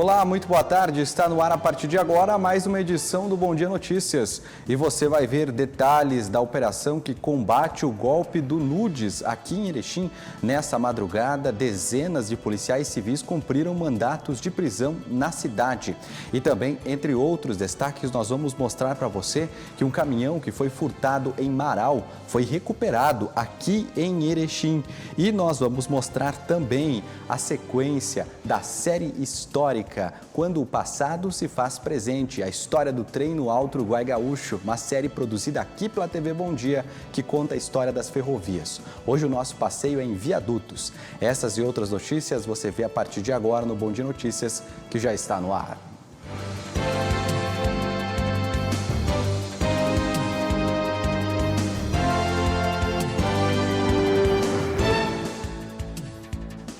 Olá, muito boa tarde. Está no ar a partir de agora mais uma edição do Bom Dia Notícias. E você vai ver detalhes da operação que combate o golpe do Nudes aqui em Erechim. Nessa madrugada, dezenas de policiais civis cumpriram mandatos de prisão na cidade. E também, entre outros destaques, nós vamos mostrar para você que um caminhão que foi furtado em Marau foi recuperado aqui em Erechim. E nós vamos mostrar também a sequência da série histórica Quando o Passado se Faz Presente, a história do trem no Alto Uruguai Gaúcho, uma série produzida aqui pela TV Bom Dia, que conta a história das ferrovias. Hoje o nosso passeio é em viadutos. Essas e outras notícias você vê a partir de agora no Bom Dia Notícias, que já está no ar.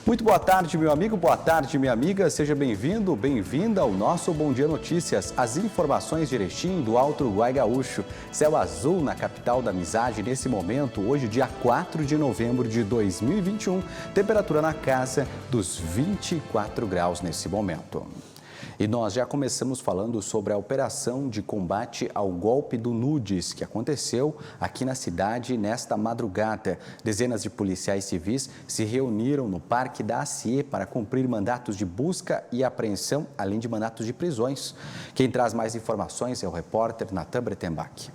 Muito boa tarde, meu amigo, boa tarde, minha amiga. Seja bem-vindo, bem-vinda ao nosso Bom Dia Notícias. As informações de Erechim, do Alto Uruguai Gaúcho. Céu azul na capital da amizade nesse momento, hoje, dia 4 de novembro de 2021. Temperatura na casa dos 24 graus nesse momento. E nós já começamos falando sobre a operação de combate ao golpe do Nudes, que aconteceu aqui na cidade nesta madrugada. Dezenas de policiais civis se reuniram no Parque da ACIE para cumprir mandatos de busca e apreensão, além de mandatos de prisões. Quem traz mais informações é o repórter Natan Bretenbach.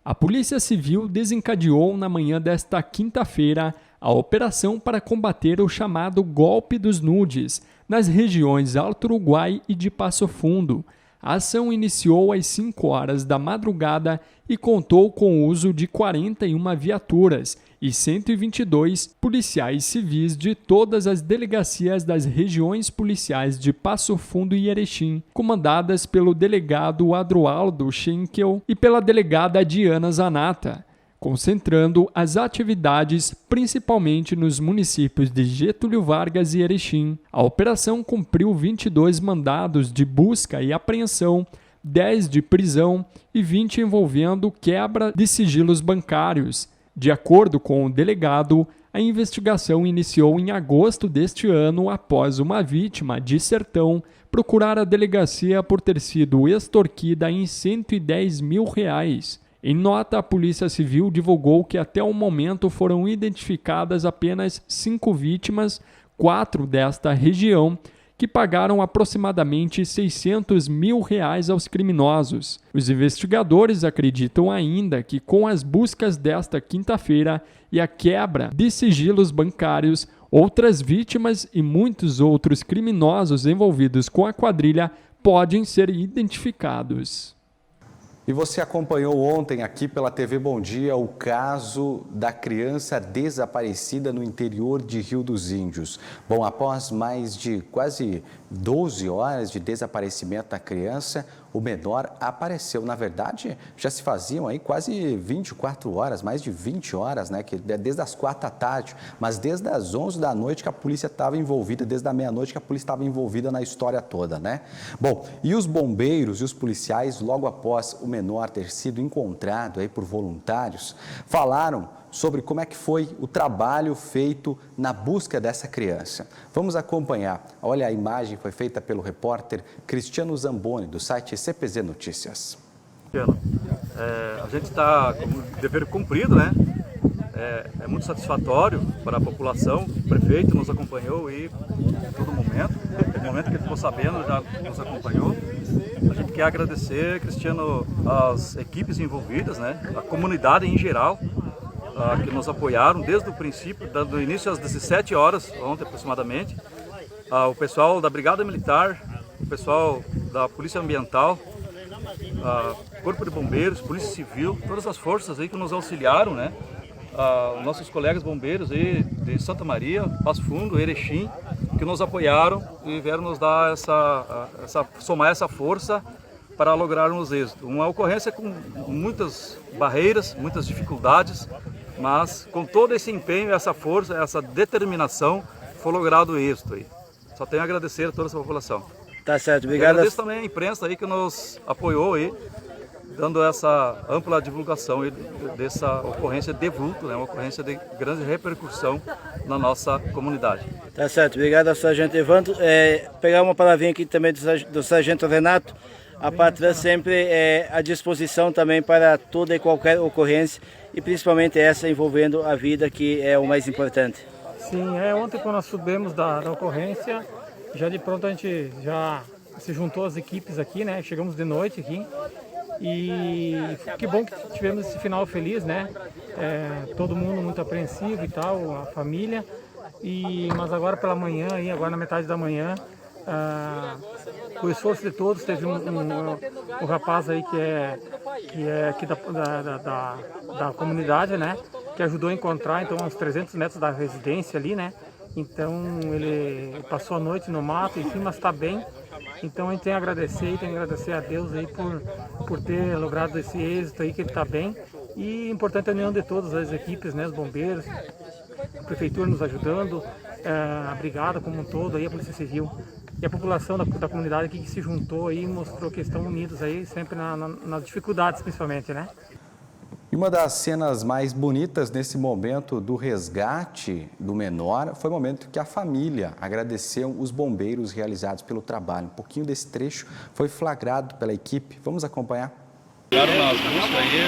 A Polícia Civil desencadeou na manhã desta quinta-feira a operação para combater o chamado golpe dos Nudes nas regiões Alto Uruguai e de Passo Fundo. A ação iniciou às 5 horas da madrugada e contou com o uso de 41 viaturas e 122 policiais civis de todas as delegacias das regiões policiais de Passo Fundo e Erechim, comandadas pelo delegado Adroaldo Schenkel e pela delegada Diana Zanata, concentrando as atividades principalmente nos municípios de Getúlio Vargas e Erechim. A operação cumpriu 22 mandados de busca e apreensão, 10 de prisão e 20 envolvendo quebra de sigilos bancários. De acordo com o delegado, a investigação iniciou em agosto deste ano após uma vítima de Sertão procurar a delegacia por ter sido extorquida em R$110 mil. Em nota, a Polícia Civil divulgou que até o momento foram identificadas apenas 5 vítimas, 4 desta região, que pagaram aproximadamente R$600 mil aos criminosos. Os investigadores acreditam ainda que com as buscas desta quinta-feira e a quebra de sigilos bancários, outras vítimas e muitos outros criminosos envolvidos com a quadrilha podem ser identificados. E você acompanhou ontem aqui pela TV Bom Dia o caso da criança desaparecida no interior de Rio dos Índios. Bom, após mais de quase 12 horas de desaparecimento da criança, o menor apareceu. Na verdade, já se faziam aí quase 24 horas, mais de 20 horas, né? Desde as 4 da tarde, mas desde as 11 da noite que a polícia estava envolvida, desde a meia-noite que a polícia estava envolvida na história toda, né? Bom, e os bombeiros e os policiais, logo após o menor ter sido encontrado aí por voluntários, falaram sobre como é que foi o trabalho feito na busca dessa criança. Vamos acompanhar. Olha, a imagem foi feita pelo repórter Cristiano Zamboni, do site CPZ Notícias. A gente está com o dever cumprido, né? É muito satisfatório para a população. O prefeito nos acompanhou e em todo momento. No momento que ele ficou sabendo, já nos acompanhou. A gente quer agradecer, Cristiano, as equipes envolvidas, né? A comunidade em geral, que nos apoiaram desde o princípio, do início às 17 horas, ontem aproximadamente. O pessoal da Brigada Militar, o pessoal da Polícia Ambiental, Corpo de Bombeiros, Polícia Civil, todas as forças aí que nos auxiliaram, né? Nossos colegas bombeiros aí de Santa Maria, Passo Fundo, Erechim, que nos apoiaram e vieram nos dar somar essa força para lograrmos êxito. Uma ocorrência com muitas barreiras, muitas dificuldades, mas com todo esse empenho, essa força, essa determinação, foi logrado êxito aí. Só tenho a agradecer a toda essa população. Tá certo, obrigado. Agradeço também a imprensa aí que nos apoiou aí, dando essa ampla divulgação dessa ocorrência de vulto, né, uma ocorrência de grande repercussão na nossa comunidade. Tá certo, obrigado, Sargento Evandro. Pegar uma palavrinha aqui também do Sargento Renato. A Patran sempre é à disposição também para toda e qualquer ocorrência, e principalmente essa envolvendo a vida, que é o mais importante. Sim, ontem quando nós soubemos da ocorrência, já de pronto a gente já se juntou as equipes aqui, né? Chegamos de noite aqui e que bom que tivemos esse final feliz, né? Todo mundo muito apreensivo e tal, a família. Mas agora pela manhã, agora na metade da manhã, o esforço de todos, teve um rapaz aí que é aqui da comunidade, né? Que ajudou a encontrar, então, a uns 300 metros da residência ali, né? Então, ele passou a noite no mato, enfim, mas está bem. Então, a gente tem a agradecer a Deus aí por ter logrado esse êxito aí, que ele está bem. E importante a união de todas as equipes, né? Os bombeiros, a prefeitura nos ajudando, a brigada como um todo, aí, a Polícia Civil. E a população da comunidade aqui que se juntou aí, mostrou que estão unidos aí, sempre nas dificuldades, principalmente, né? E uma das cenas mais bonitas nesse momento do resgate do menor foi o momento que a família agradeceu os bombeiros realizados pelo trabalho. Um pouquinho desse trecho foi flagrado pela equipe. Vamos acompanhar? Chegaram nas buscas aí,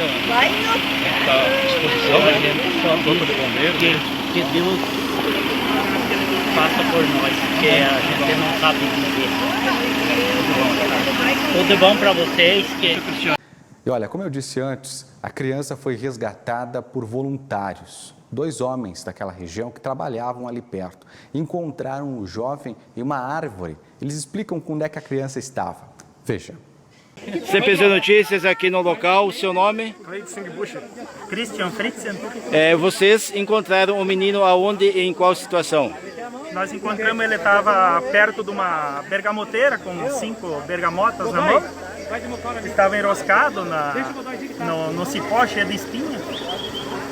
está à disposição, né? Corpo de bombeiros. Que Deus faça por nós, porque a gente não sabe dizer. Tudo bom para vocês. E olha, como eu disse antes, a criança foi resgatada por voluntários. 2 homens daquela região que trabalhavam ali perto encontraram o jovem em uma árvore. Eles explicam onde é que a criança estava. Veja. CPZ Notícias aqui no local, o seu nome? Christian Fritzen. Vocês encontraram o menino aonde e em qual situação? Nós encontramos, ele estava perto de uma bergamoteira com 5 bergamotas na mão. Estava enroscado no cipó cheio de espinha.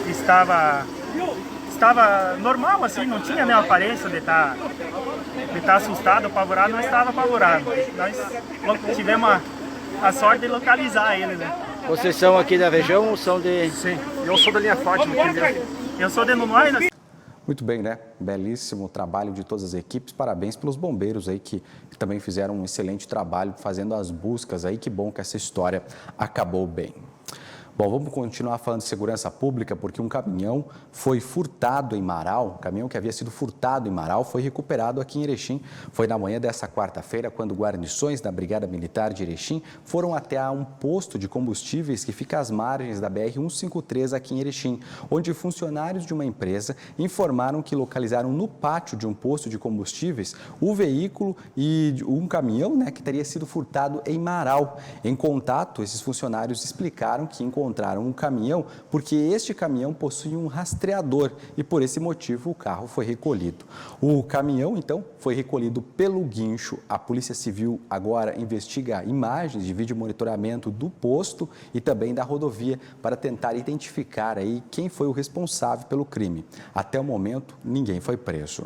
Estava normal, assim, não tinha nem aparência de estar assustado, apavorado, mas estava apavorado. Nós tivemos a sorte de localizar ele, né? Vocês são aqui da região ou são de... Sim, eu sou da linha Fátima aqui mesmo. Eu sou de Nunuai, né? Muito bem, né? Belíssimo trabalho de todas as equipes. Parabéns pelos bombeiros aí que também fizeram um excelente trabalho fazendo as buscas aí. Que bom que essa história acabou bem. Bom, vamos continuar falando de segurança pública, porque um caminhão foi furtado em Marau, um caminhão que havia sido furtado em Marau foi recuperado aqui em Erechim. Foi na manhã dessa quarta-feira, quando guarnições da Brigada Militar de Erechim foram até um posto de combustíveis que fica às margens da BR-153 aqui em Erechim, onde funcionários de uma empresa informaram que localizaram no pátio de um posto de combustíveis o veículo e um caminhão, né, que teria sido furtado em Marau. Em contato, esses funcionários explicaram que encontraram um caminhão porque este caminhão possui um rastreador e por esse motivo o carro foi recolhido. O caminhão então foi recolhido pelo guincho. A Polícia Civil agora investiga imagens de vídeo monitoramento do posto e também da rodovia para tentar identificar aí quem foi o responsável pelo crime. Até o momento ninguém foi preso.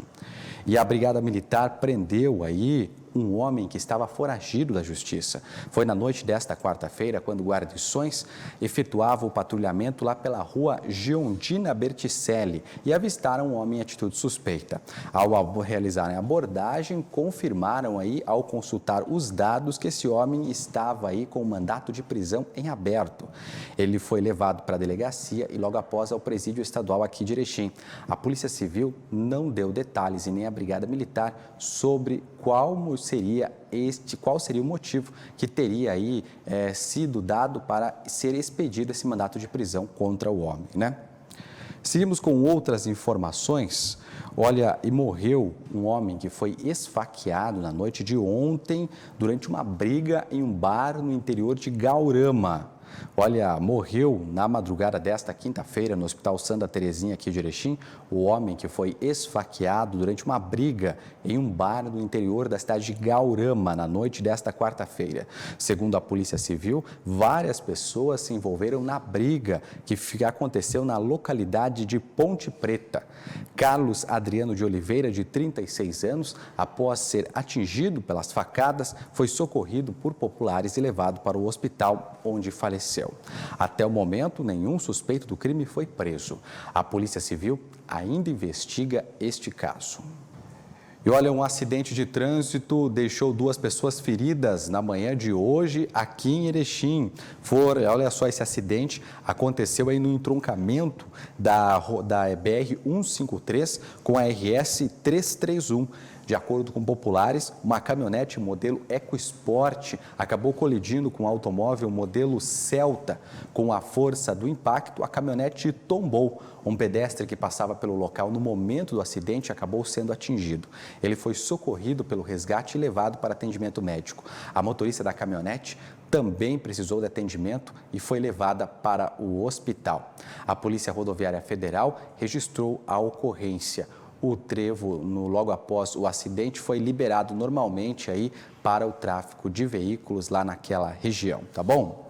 E a Brigada Militar prendeu aí um homem que estava foragido da justiça. Foi na noite desta quarta-feira, quando guarnições efetuavam o patrulhamento lá pela rua Giondina Berticelli e avistaram um homem em atitude suspeita. Ao realizarem a abordagem, confirmaram aí, ao consultar os dados, que esse homem estava aí com um mandato de prisão em aberto. Ele foi levado para a delegacia e logo após ao presídio estadual aqui de Erechim. A Polícia Civil não deu detalhes e nem a Brigada Militar sobre qual seria o motivo que teria aí sido dado para ser expedido esse mandato de prisão contra o homem, né? Seguimos com outras informações. Olha, e morreu um homem que foi esfaqueado na noite de ontem durante uma briga em um bar no interior de Gaurama. Olha, morreu na madrugada desta quinta-feira no Hospital Santa Terezinha aqui de Erechim, o homem que foi esfaqueado durante uma briga em um bar no interior da cidade de Gaurama na noite desta quarta-feira. Segundo a Polícia Civil, várias pessoas se envolveram na briga que aconteceu na localidade de Ponte Preta. Carlos Adriano de Oliveira, de 36 anos, após ser atingido pelas facadas, foi socorrido por populares e levado para o hospital, onde faleceu. faleceu. Até o momento, nenhum suspeito do crime foi preso. A Polícia Civil ainda investiga este caso. E olha, um acidente de trânsito deixou 2 pessoas feridas na manhã de hoje aqui em Erechim. Olha só, esse acidente aconteceu aí no entroncamento da BR-153 com a RS-331. De acordo com populares, uma caminhonete modelo EcoSport acabou colidindo com um automóvel modelo Celta. Com a força do impacto, a caminhonete tombou. Um pedestre que passava pelo local no momento do acidente acabou sendo atingido. Ele foi socorrido pelo resgate e levado para atendimento médico. A motorista da caminhonete também precisou de atendimento e foi levada para o hospital. A Polícia Rodoviária Federal registrou a ocorrência. O trevo, logo após o acidente, foi liberado normalmente aí para o tráfego de veículos lá naquela região, tá bom?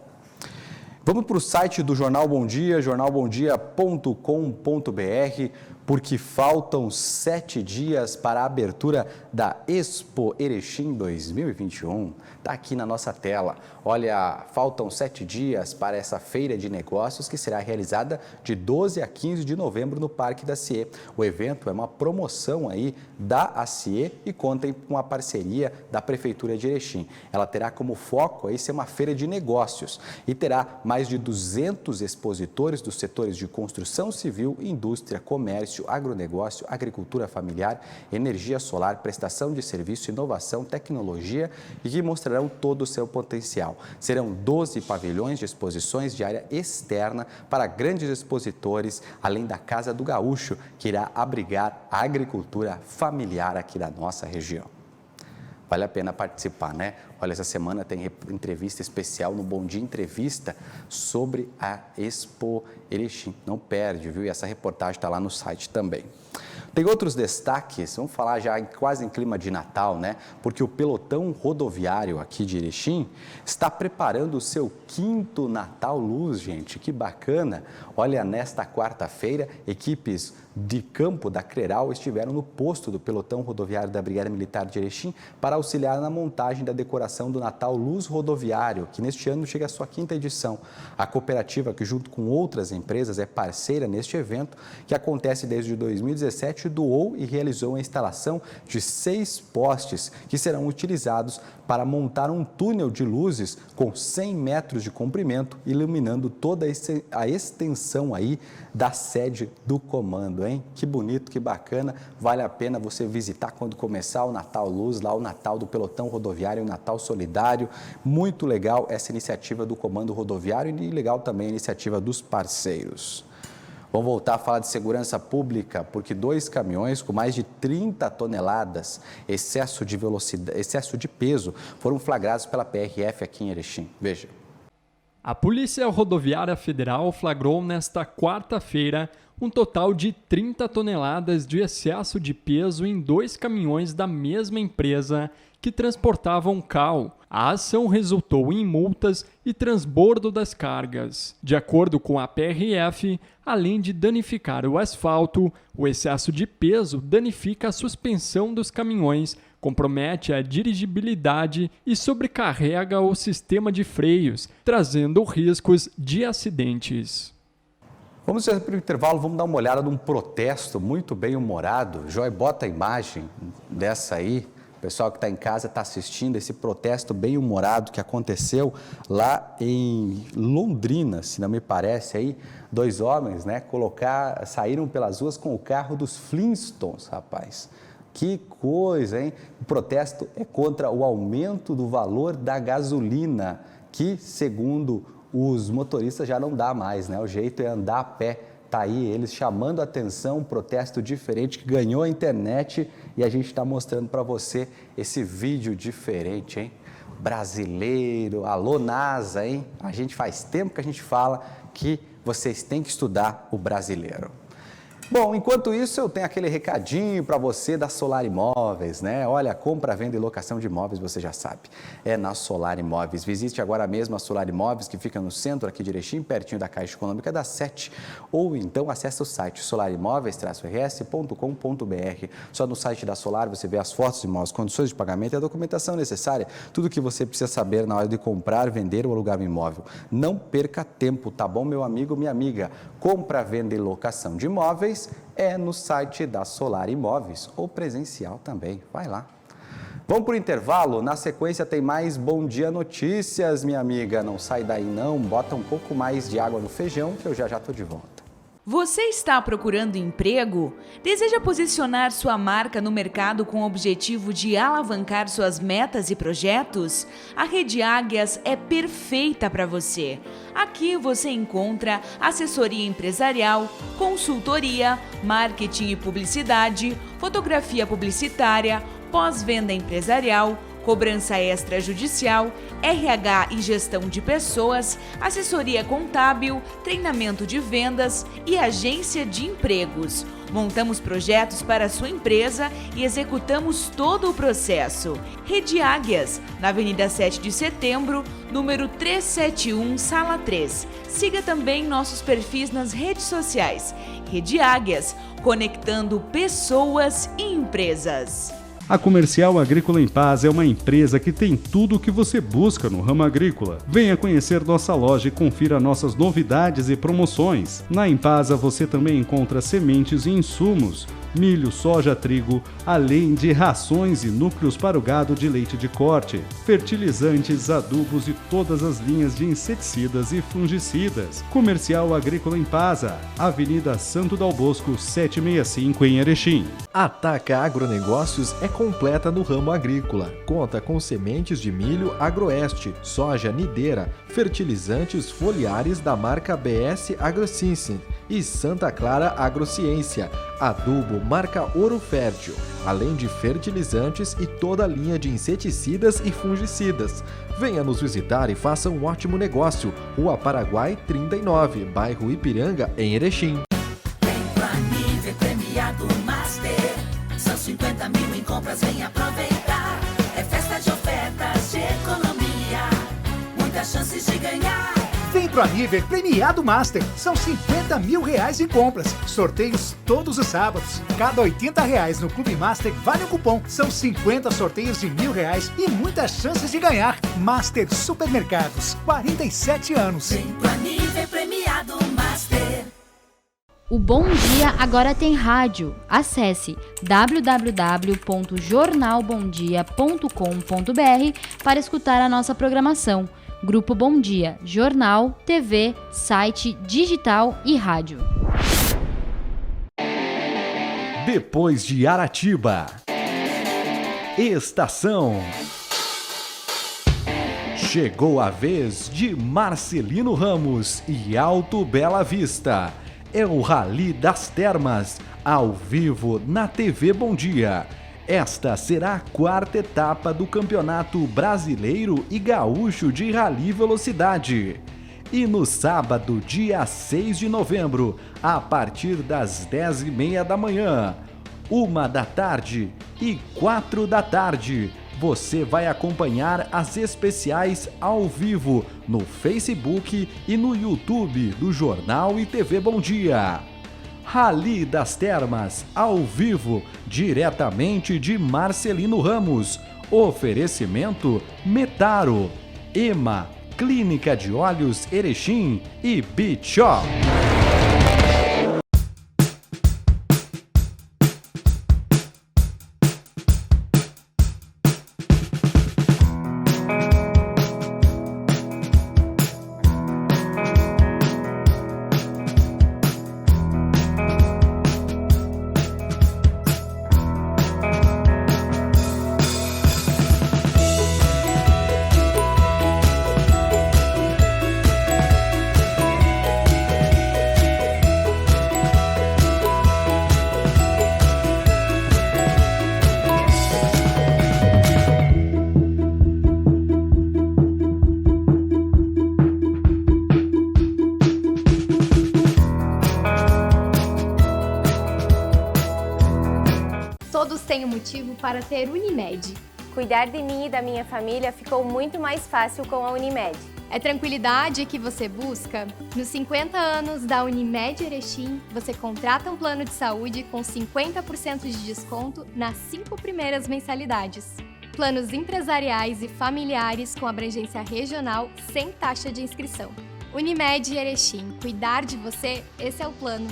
Vamos para o site do Jornal Bom Dia, jornalbomdia.com.br, porque faltam 7 dias para a abertura da Expo Erechim 2021. Está aqui na nossa tela. Olha, faltam 7 dias para essa feira de negócios que será realizada de 12 a 15 de novembro no Parque da CIE. O evento é uma promoção aí da CIE e conta com a parceria da Prefeitura de Erechim. Ela terá como foco aí ser uma feira de negócios e terá mais de 200 expositores dos setores de construção civil, indústria, comércio, agronegócio, agricultura familiar, energia solar, prestação de serviço, inovação, tecnologia e que mostrarão todo o seu potencial. Serão 12 pavilhões de exposições de área externa para grandes expositores, além da Casa do Gaúcho, que irá abrigar a agricultura familiar aqui da nossa região. Vale a pena participar, né? Olha, essa semana tem entrevista especial no Bom Dia Entrevista sobre a Expo Erechim. Não perde, viu? E essa reportagem está lá no site também. Tem outros destaques, vamos falar já quase em clima de Natal, né? Porque o pelotão rodoviário aqui de Erechim está preparando o seu 5º Natal Luz, gente. Que bacana! Olha, nesta quarta-feira, equipes de campo da Creral estiveram no posto do pelotão rodoviário da Brigada Militar de Erechim para auxiliar na montagem da decoração do Natal Luz Rodoviário, que neste ano chega à sua 5ª edição. A cooperativa, que junto com outras empresas é parceira neste evento, que acontece desde 2017, doou e realizou a instalação de 6 postes que serão utilizados para montar um túnel de luzes com 100 metros de comprimento, iluminando toda a extensão aí da sede do comando, hein? Que bonito, que bacana, vale a pena você visitar quando começar o Natal Luz, lá o Natal do Pelotão Rodoviário, o Natal Solidário, muito legal essa iniciativa do Comando Rodoviário e legal também a iniciativa dos parceiros. Vamos voltar a falar de segurança pública, porque 2 caminhões com mais de 30 toneladas, excesso de peso, foram flagrados pela PRF aqui em Erechim. Veja. A Polícia Rodoviária Federal flagrou nesta quarta-feira um total de 30 toneladas de excesso de peso em 2 caminhões da mesma empresa que transportavam cal. A ação resultou em multas e transbordo das cargas. De acordo com a PRF, além de danificar o asfalto, o excesso de peso danifica a suspensão dos caminhões, compromete a dirigibilidade e sobrecarrega o sistema de freios, trazendo riscos de acidentes. Vamos para o intervalo, vamos dar uma olhada num protesto muito bem humorado. Joy, bota a imagem dessa aí. O pessoal que está em casa está assistindo esse protesto bem humorado que aconteceu lá em Londrina, se não me parece aí. 2 homens, né, saíram pelas ruas com o carro dos Flintstones, rapaz. Que coisa, hein? O protesto é contra o aumento do valor da gasolina, que, segundo os motoristas, já não dá mais, né? O jeito é andar a pé. Tá aí eles chamando a atenção, um protesto diferente que ganhou a internet e a gente está mostrando para você esse vídeo diferente, hein? Brasileiro, alô NASA, hein? A gente faz tempo que a gente fala que vocês têm que estudar o brasileiro. Bom, enquanto isso, eu tenho aquele recadinho para você da Solar Imóveis, né? Olha, compra, venda e locação de imóveis, você já sabe, é na Solar Imóveis. Visite agora mesmo a Solar Imóveis, que fica no centro aqui de Erechim, pertinho da Caixa Econômica da 7, ou então acesse o site solarimóveis-rs.com.br. Só no site da Solar você vê as fotos de imóveis, condições de pagamento e a documentação necessária, tudo que você precisa saber na hora de comprar, vender ou alugar um imóvel. Não perca tempo, tá bom, meu amigo, minha amiga? Compra, venda e locação de imóveis é no site da Solar Imóveis ou presencial também. Vai lá. Vamos para o intervalo? Na sequência tem mais Bom Dia Notícias, minha amiga. Não sai daí não, bota um pouco mais de água no feijão que eu já estou de volta. Você está procurando emprego? Deseja posicionar sua marca no mercado com o objetivo de alavancar suas metas e projetos? A Rede Águias é perfeita para você. Aqui você encontra assessoria empresarial, consultoria, marketing e publicidade, fotografia publicitária, pós-venda empresarial, cobrança extrajudicial, RH e gestão de pessoas, assessoria contábil, treinamento de vendas e agência de empregos. Montamos projetos para a sua empresa e executamos todo o processo. Rede Águias, na Avenida 7 de Setembro, número 371, Sala 3. Siga também nossos perfis nas redes sociais. Rede Águias, conectando pessoas e empresas. A Comercial Agrícola em Paz é uma empresa que tem tudo o que você busca no ramo agrícola. Venha conhecer nossa loja e confira nossas novidades e promoções. Na Empasa você também encontra sementes e insumos, milho, soja, trigo, além de rações e núcleos para o gado de leite de corte, fertilizantes, adubos e todas as linhas de inseticidas e fungicidas. Comercial Agrícola em Paz, Avenida Santo Dal Bosco, 765 em Erechim. A Taca Agronegócios é completa no ramo agrícola. Conta com sementes de milho Agroeste, soja nideira, fertilizantes foliares da marca BS AgroScience e Santa Clara Agrociência, adubo marca Ouro Fértil, além de fertilizantes e toda a linha de inseticidas e fungicidas. Venha nos visitar e faça um ótimo negócio. Rua Paraguai 39, bairro Ipiranga, em Erechim. Vem pro Anive premiado Master. São 50 mil em compras, vem aproveitar. É festa de ofertas, de economia, muitas chances de ganhar. Vem pro Aniver premiado Master. São 50 mil reais em compras. Sorteios todos os sábados. Cada 80 reais no Clube Master vale um cupom. São 50 sorteios de R$1.000 e muitas chances de ganhar. Master Supermercados, 47 anos. Vem pro Aniver premiado Master. O Bom Dia agora tem rádio. Acesse www.jornalbomdia.com.br para escutar a nossa programação. Grupo Bom Dia, jornal, TV, site, digital e rádio. Depois de Aratiba, estação. Chegou a vez de Marcelino Ramos e Alto Bela Vista. É o Rally das Termas, ao vivo na TV Bom Dia. Esta será a quarta etapa do Campeonato Brasileiro e Gaúcho de Rally Velocidade. E no sábado, dia 6 de novembro, a partir das 10h30 da manhã, 1 da tarde e 4 da tarde, você vai acompanhar as especiais ao vivo no Facebook e no YouTube do Jornal e TV Bom Dia. Rally das Termas, ao vivo, diretamente de Marcelino Ramos. Oferecimento Metaro, EMA, Clínica de Olhos Erechim e Beach Shop. motivo para ter Unimed. Cuidar de mim e da minha família ficou muito mais fácil com a Unimed. É tranquilidade que você busca? Nos 50 anos da Unimed Erechim, você contrata um plano de saúde com 50% de desconto nas 5 primeiras mensalidades. Planos empresariais e familiares com abrangência regional sem taxa de inscrição. Unimed Erechim, cuidar de você, esse é o plano.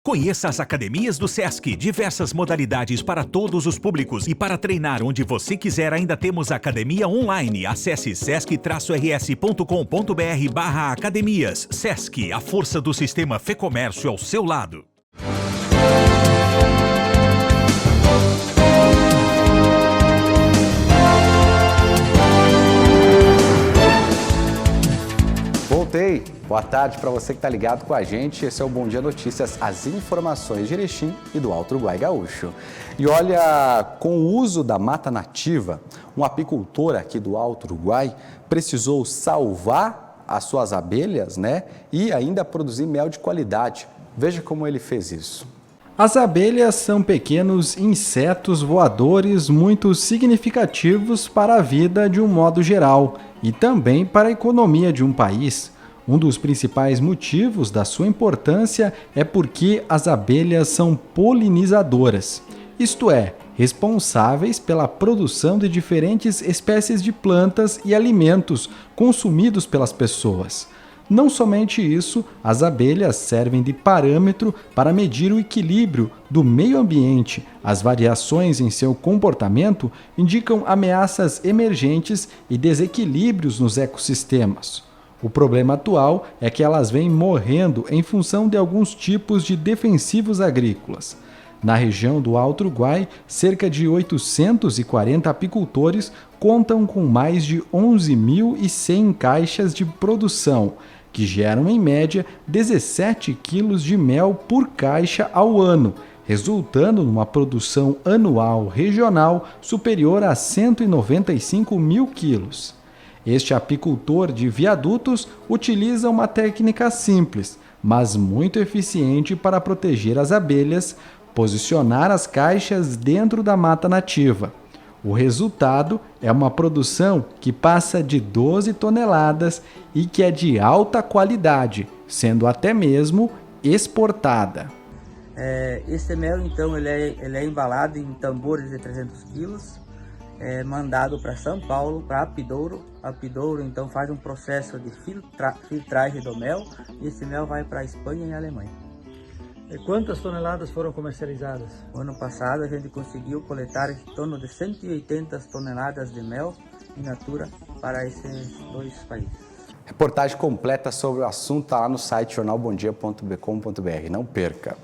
Conheça as academias do SESC, diversas modalidades para todos os públicos e para treinar onde você quiser ainda temos academia online. Acesse sesc-rs.com.br/academias. SESC, a força do sistema Fecomércio ao seu lado. Voltei. Boa tarde para você que está ligado com a gente. Esse é o Bom Dia Notícias, as informações de Erechim e do Alto Uruguai Gaúcho. E olha, com o uso da mata nativa, um apicultor aqui do Alto Uruguai precisou salvar as suas abelhas, né? E ainda produzir mel de qualidade. Veja como ele fez isso. As abelhas são pequenos insetos voadores muito significativos para a vida de um modo geral e também para a economia de um país. Um dos principais motivos da sua importância é porque as abelhas são polinizadoras, isto é, responsáveis pela produção de diferentes espécies de plantas e alimentos consumidos pelas pessoas. Não somente isso, as abelhas servem de parâmetro para medir o equilíbrio do meio ambiente. As variações em seu comportamento indicam ameaças emergentes e desequilíbrios nos ecossistemas. O problema atual é que elas vêm morrendo em função de alguns tipos de defensivos agrícolas. Na região do Alto Uruguai, cerca de 840 apicultores contam com mais de 11.100 caixas de produção, que geram em média 17 quilos de mel por caixa ao ano, resultando numa produção anual regional superior a 195 mil quilos. Este apicultor de viadutos utiliza uma técnica simples, mas muito eficiente para proteger as abelhas, posicionar as caixas dentro da mata nativa. O resultado é uma produção que passa de 12 toneladas e que é de alta qualidade, sendo até mesmo exportada. Este mel, então, ele é embalado em tambores de 300 quilos mandado para São Paulo, para Apidouro. Apidouro então faz um processo de filtragem do mel e esse mel vai para a Espanha e a Alemanha. E quantas toneladas foram comercializadas? O ano passado a gente conseguiu coletar em torno de 180 toneladas de mel in natura para esses 2 países. Reportagem completa sobre o assunto está lá no site jornalbomdia.com.br, não perca.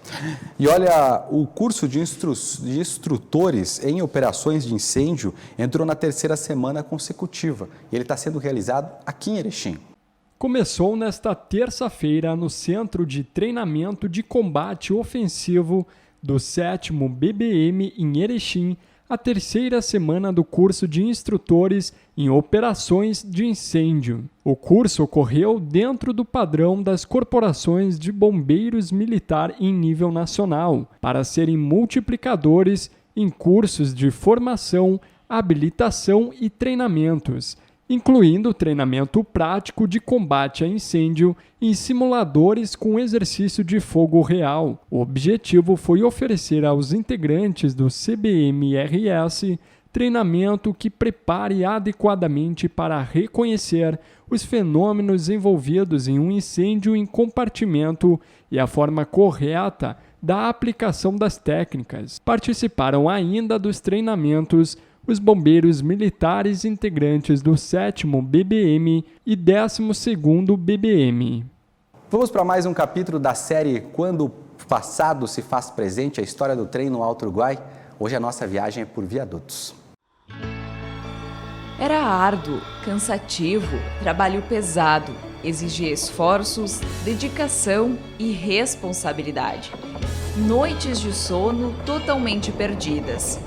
E olha, o curso de instrutores em operações de incêndio entrou na 3ª semana consecutiva e ele está sendo realizado aqui em Erechim. Começou nesta terça-feira no Centro de Treinamento de Combate Ofensivo do 7º BBM em Erechim, a 3ª semana do curso de instrutores em operações de incêndio. O curso ocorreu dentro do padrão das corporações de bombeiros militar em nível nacional, para serem multiplicadores em cursos de formação, habilitação e treinamentos, incluindo treinamento prático de combate a incêndio em simuladores com exercício de fogo real. O objetivo foi oferecer aos integrantes do CBMRS treinamento que prepare adequadamente para reconhecer os fenômenos envolvidos em um incêndio em compartimento e a forma correta da aplicação das técnicas. Participaram ainda dos treinamentos os bombeiros militares integrantes do 7º BBM e 12º BBM. Vamos para mais um capítulo da série Quando o Passado se Faz Presente, a história do trem no Alto Uruguai. Hoje a nossa viagem é por viadutos. Era árduo, cansativo, trabalho pesado, exigia esforços, dedicação e responsabilidade. Noites de sono totalmente perdidas.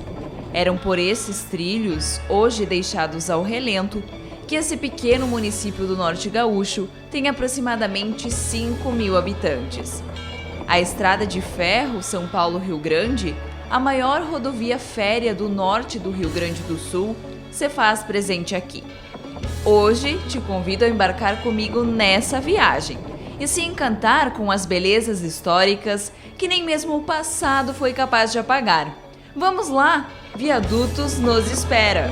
Eram por esses trilhos, hoje deixados ao relento, que esse pequeno município do Norte Gaúcho tem aproximadamente 5.000 habitantes. A Estrada de Ferro São Paulo-Rio Grande, a maior rodovia férrea do norte do Rio Grande do Sul, se faz presente aqui. Hoje te convido a embarcar comigo nessa viagem e se encantar com as belezas históricas que nem mesmo o passado foi capaz de apagar. Vamos lá! Viadutos nos espera!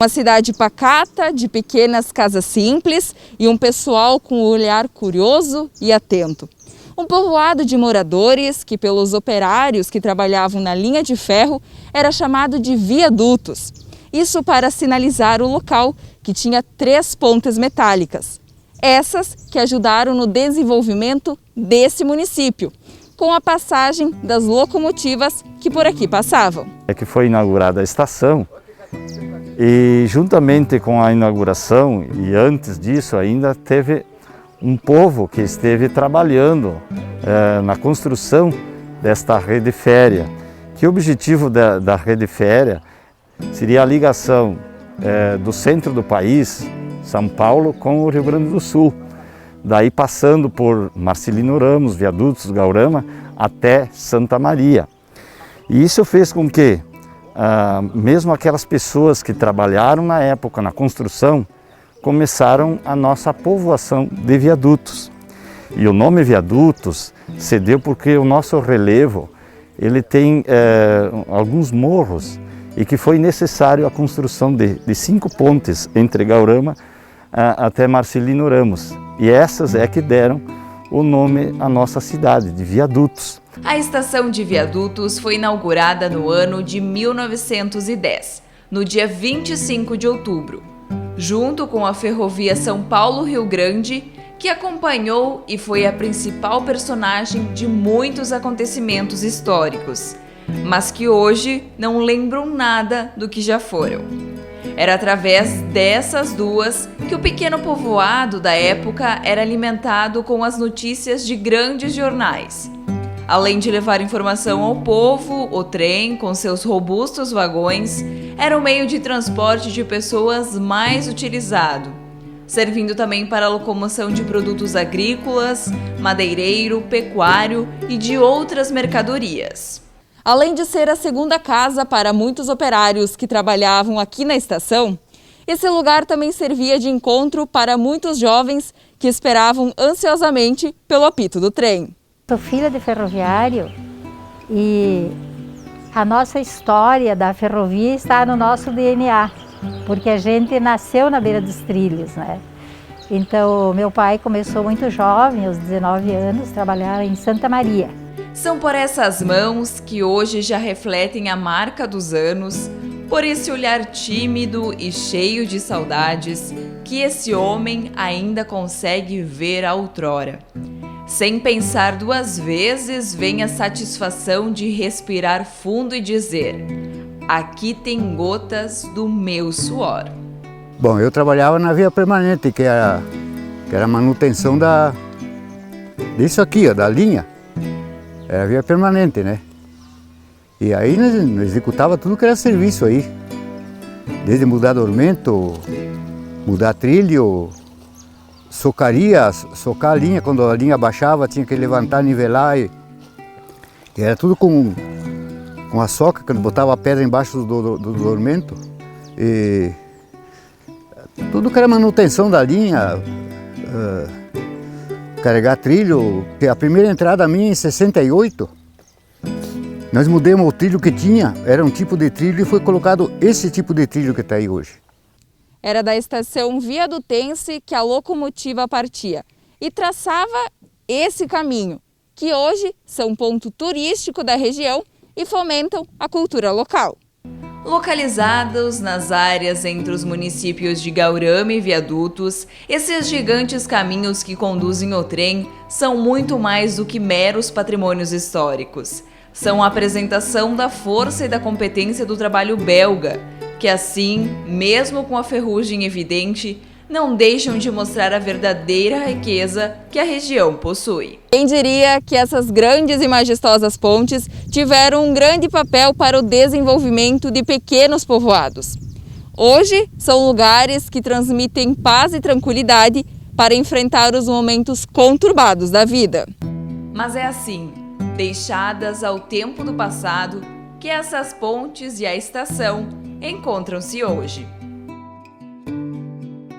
Uma cidade pacata, de pequenas casas simples e um pessoal com um olhar curioso e atento. Um povoado de moradores que, pelos operários que trabalhavam na linha de ferro, era chamado de viadutos. Isso para sinalizar o local, que tinha 3 pontes metálicas. Essas que ajudaram no desenvolvimento desse município, com a passagem das locomotivas que por aqui passavam. É que foi inaugurada a estação e, juntamente com a inauguração, e antes disso ainda teve um povo que esteve trabalhando na construção desta rede férrea, que o objetivo da rede férrea seria a ligação do centro do país, São Paulo, com o Rio Grande do Sul, daí passando por Marcelino Ramos, Viadutos, Gaurama, até Santa Maria. E isso fez com que, mesmo aquelas pessoas que trabalharam na época na construção, começaram a nossa povoação de viadutos. E o nome viadutos se deu porque o nosso relevo ele tem alguns morros e que foi necessário a construção de 5 pontes entre Gaurama até Marcelino Ramos. E essas é que deram o nome à nossa cidade, de Viadutos. A estação de Viadutos foi inaugurada no ano de 1910, no dia 25 de outubro. Junto com a ferrovia São Paulo-Rio Grande, que acompanhou e foi a principal personagem de muitos acontecimentos históricos, mas que hoje não lembram nada do que já foram. Era através dessas duas que o pequeno povoado da época era alimentado com as notícias de grandes jornais. Além de levar informação ao povo, o trem, com seus robustos vagões, era o meio de transporte de pessoas mais utilizado, servindo também para a locomoção de produtos agrícolas, madeireiro, pecuário e de outras mercadorias. Além de ser a segunda casa para muitos operários que trabalhavam aqui na estação, esse lugar também servia de encontro para muitos jovens que esperavam ansiosamente pelo apito do trem. Sou filha de ferroviário e a nossa história da ferrovia está no nosso DNA, porque a gente nasceu na beira dos trilhos, né? Então, meu pai começou muito jovem, aos 19 anos, a trabalhar em Santa Maria. São por essas mãos que hoje já refletem a marca dos anos, por esse olhar tímido e cheio de saudades que esse homem ainda consegue ver a outrora. Sem pensar duas vezes, vem a satisfação de respirar fundo e dizer: aqui tem gotas do meu suor. Bom, eu trabalhava na via permanente, que era a manutenção disso aqui, ó, da linha. Era a via permanente, né? E aí nós executava tudo que era serviço aí. Desde mudar dormento, mudar trilho, socar a linha, quando a linha baixava tinha que levantar, nivelar. E era tudo com a soca, quando botava a pedra embaixo do dormento. E tudo que era manutenção da linha, carregar trilho. A primeira entrada minha em 68, nós mudamos o trilho que tinha, era um tipo de trilho e foi colocado esse tipo de trilho que está aí hoje. Era da estação Viadutense que a locomotiva partia e traçava esse caminho, que hoje são ponto turístico da região e fomentam a cultura local. Localizados nas áreas entre os municípios de Gaurama e Viadutos, esses gigantes caminhos que conduzem o trem são muito mais do que meros patrimônios históricos. São a apresentação da força e da competência do trabalho belga, que assim, mesmo com a ferrugem evidente, não deixam de mostrar a verdadeira riqueza que a região possui. Quem diria que essas grandes e majestosas pontes tiveram um grande papel para o desenvolvimento de pequenos povoados. Hoje, são lugares que transmitem paz e tranquilidade para enfrentar os momentos conturbados da vida. Mas é assim, deixadas ao tempo do passado, que essas pontes e a estação encontram-se hoje.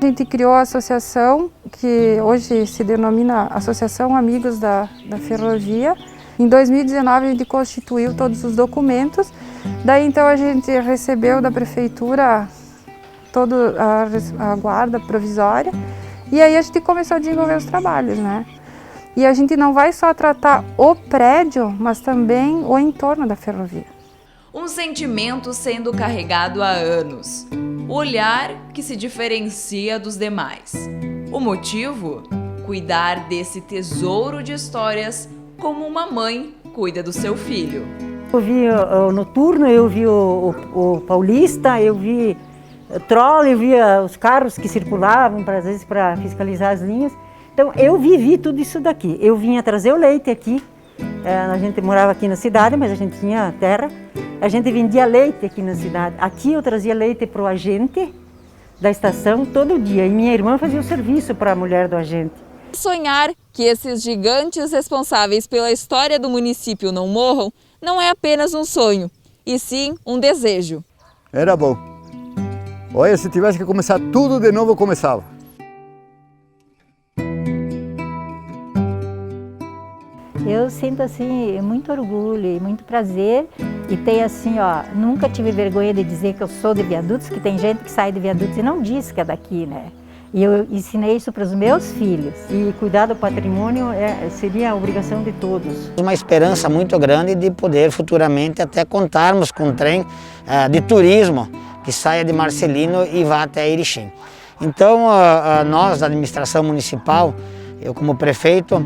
A gente criou a associação, que hoje se denomina Associação Amigos da Ferrovia. Em 2019 a gente constituiu todos os documentos, daí então a gente recebeu da prefeitura toda a guarda provisória e aí a gente começou a desenvolver os trabalhos, né? E a gente não vai só tratar o prédio, mas também o entorno da ferrovia. Um sentimento sendo carregado há anos. O olhar que se diferencia dos demais. O motivo? Cuidar desse tesouro de histórias como uma mãe cuida do seu filho. Eu vi o noturno, eu vi o paulista, eu vi o troll, eu vi os carros que circulavam, às vezes para fiscalizar as linhas. Então eu vivi tudo isso daqui. Eu vinha trazer o leite aqui. A gente morava aqui na cidade, mas a gente tinha terra. A gente vendia leite aqui na cidade. Aqui eu trazia leite para o agente da estação todo dia. E minha irmã fazia o serviço para a mulher do agente. Sonhar que esses gigantes responsáveis pela história do município não morram não é apenas um sonho, e sim um desejo. Era bom. Olha, se tivesse que começar tudo de novo, eu começava. Eu sinto assim muito orgulho e muito prazer e tenho assim, ó, nunca tive vergonha de dizer que eu sou de Viadutos, que tem gente que sai de Viadutos e não diz que é daqui, né? E eu ensinei isso para os meus filhos e cuidar do patrimônio seria a obrigação de todos. Uma esperança muito grande de poder futuramente até contarmos com um trem de turismo que saia de Marcelino e vá até Erechim. Então nós da administração municipal, eu como prefeito,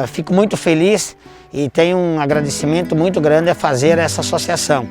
fico muito feliz e tenho um agradecimento muito grande a fazer essa associação.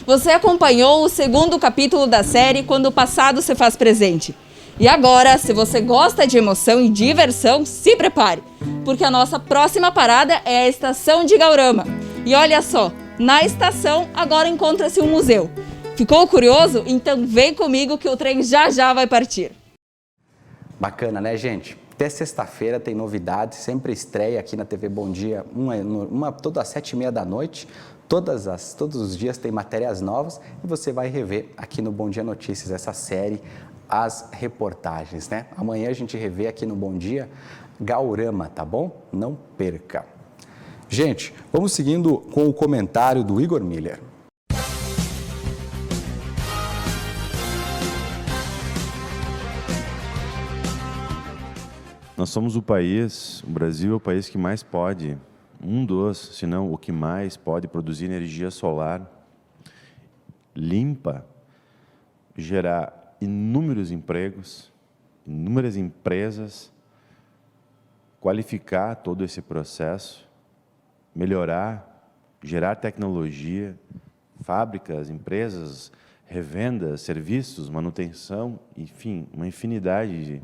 Você acompanhou o segundo capítulo da série Quando o Passado se Faz Presente. E agora, se você gosta de emoção e diversão, se prepare, porque a nossa próxima parada é a Estação de Gaurama. E olha só, na estação agora encontra-se um museu. Ficou curioso? Então vem comigo que o trem já vai partir. Bacana, né, gente? Até sexta-feira tem novidades, sempre estreia aqui na TV Bom Dia, todas às 7h30 da noite. Todos os dias tem matérias novas e você vai rever aqui no Bom Dia Notícias essa série, as reportagens, né? Amanhã a gente revê aqui no Bom Dia Gaurama, tá bom? Não perca. Gente, vamos seguindo com o comentário do Igor Miller. Nós somos o Brasil é o país que mais pode, se não o que mais pode produzir energia solar limpa, gerar inúmeros empregos, inúmeras empresas, qualificar todo esse processo, melhorar, gerar tecnologia, fábricas, empresas, revendas, serviços, manutenção, enfim, uma infinidade de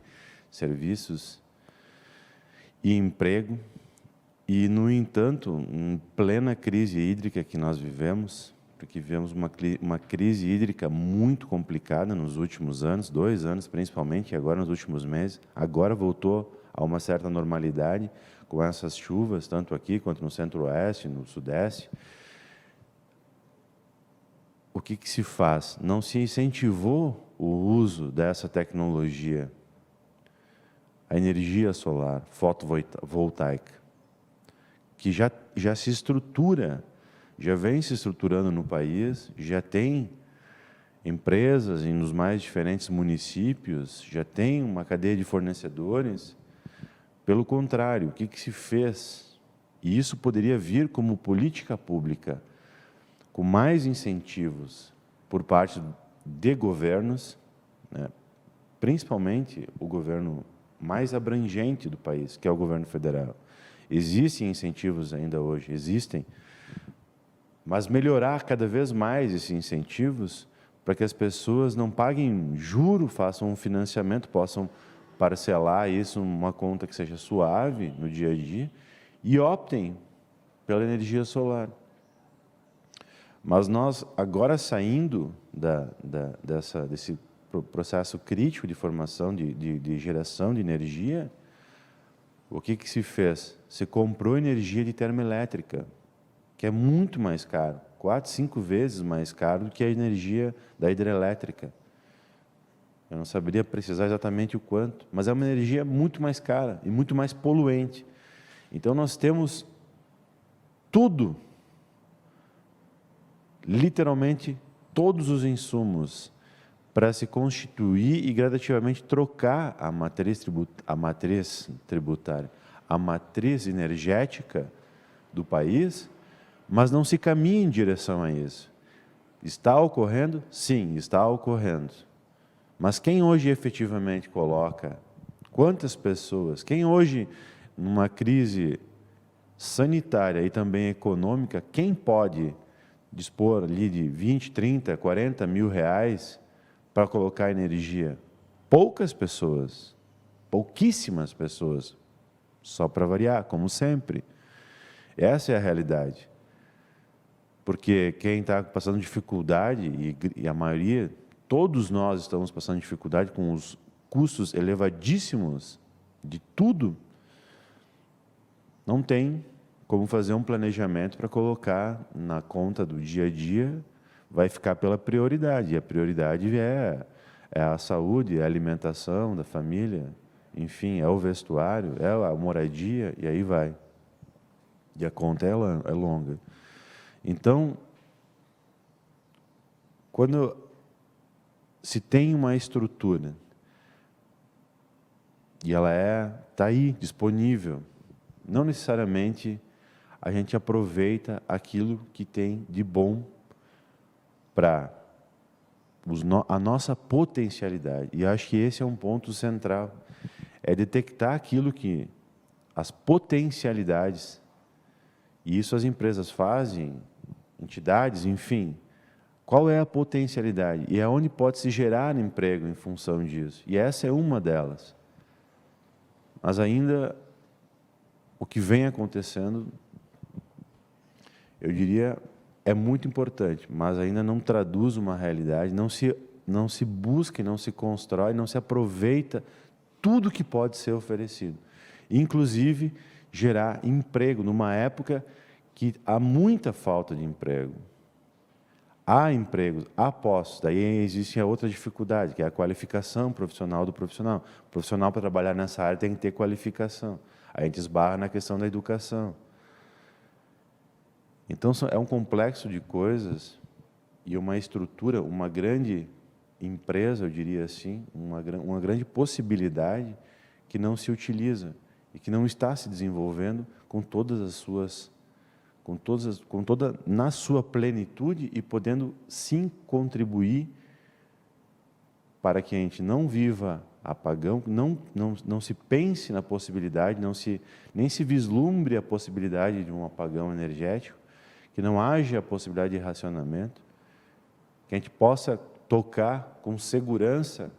serviços e emprego. E, no entanto, em plena crise hídrica que nós vivemos, porque vivemos uma crise hídrica muito complicada nos últimos anos, 2 anos principalmente, e agora nos últimos meses, agora voltou a uma certa normalidade com essas chuvas, tanto aqui quanto no centro-oeste, no sudeste. O que se faz? Não se incentivou o uso dessa tecnologia, a energia solar fotovoltaica, que já se estrutura, já vem se estruturando no país, já tem empresas nos mais diferentes municípios, já tem uma cadeia de fornecedores. Pelo contrário, o que se fez? E isso poderia vir como política pública, com mais incentivos por parte de governos, né, principalmente o governo mais abrangente do país, que é o governo federal. Existem incentivos ainda hoje, existem, mas melhorar cada vez mais esses incentivos para que as pessoas não paguem juro, façam um financiamento, possam parcelar isso numa conta que seja suave no dia a dia e optem pela energia solar. Mas nós, agora saindo desse processo crítico de formação, de geração de energia, o que se fez? Se comprou energia de termoelétrica, que é muito mais caro, 4, 5 vezes mais caro do que a energia da hidrelétrica. Eu não saberia precisar exatamente o quanto, mas é uma energia muito mais cara e muito mais poluente. Então nós temos tudo, literalmente todos os insumos para se constituir e gradativamente trocar a matriz tributária, a matriz energética do país, mas não se caminha em direção a isso. Está ocorrendo? Sim, está ocorrendo. Mas quem hoje efetivamente coloca, quantas pessoas, quem hoje, numa crise sanitária e também econômica, quem pode dispor ali de 20, 30, 40 mil reais para colocar energia? Poucas pessoas, pouquíssimas pessoas, só para variar, como sempre. Essa é a realidade. Porque quem está passando dificuldade, e a maioria, todos nós estamos passando dificuldade com os custos elevadíssimos de tudo, não tem como fazer um planejamento para colocar na conta do dia a dia, vai ficar pela prioridade. E a prioridade é a saúde, é a alimentação da família, enfim, é o vestuário, é a moradia, e aí vai. E a conta é longa. Então, quando se tem uma estrutura e ela está aí, disponível, não necessariamente a gente aproveita aquilo que tem de bom para a nossa potencialidade. E acho que esse é um ponto central, é detectar aquilo que, as potencialidades, e isso as empresas fazem, entidades, enfim, Qual é a potencialidade? E aonde pode se gerar emprego em função disso? E essa é uma delas. Mas ainda o que vem acontecendo, eu diria, é muito importante, mas ainda não traduz uma realidade, não se busca, não se constrói, não se aproveita tudo que pode ser oferecido. Inclusive, gerar emprego numa época que há muita falta de emprego. Há empregos, há postos, daí existe a outra dificuldade, que é a qualificação profissional do profissional. O profissional, para trabalhar nessa área, tem que ter qualificação. A gente esbarra na questão da educação. Então, é um complexo de coisas e uma estrutura, uma grande empresa, eu diria assim, uma grande possibilidade que não se utiliza e que não está se desenvolvendo com todas as suas... com toda na sua plenitude e podendo sim contribuir para que a gente não viva apagão, não se pense na possibilidade, nem se vislumbre a possibilidade de um apagão energético, que não haja a possibilidade de racionamento, que a gente possa tocar com segurança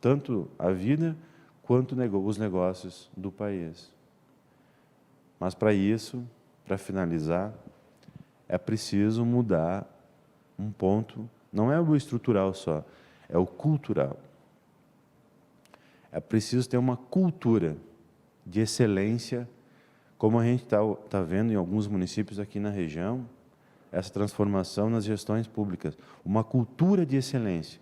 tanto a vida quanto os negócios do país. Mas para isso, para finalizar, é preciso mudar um ponto, não é o estrutural só, é o cultural. É preciso ter uma cultura de excelência, como a gente está vendo em alguns municípios aqui na região, essa transformação nas gestões públicas. Uma cultura de excelência,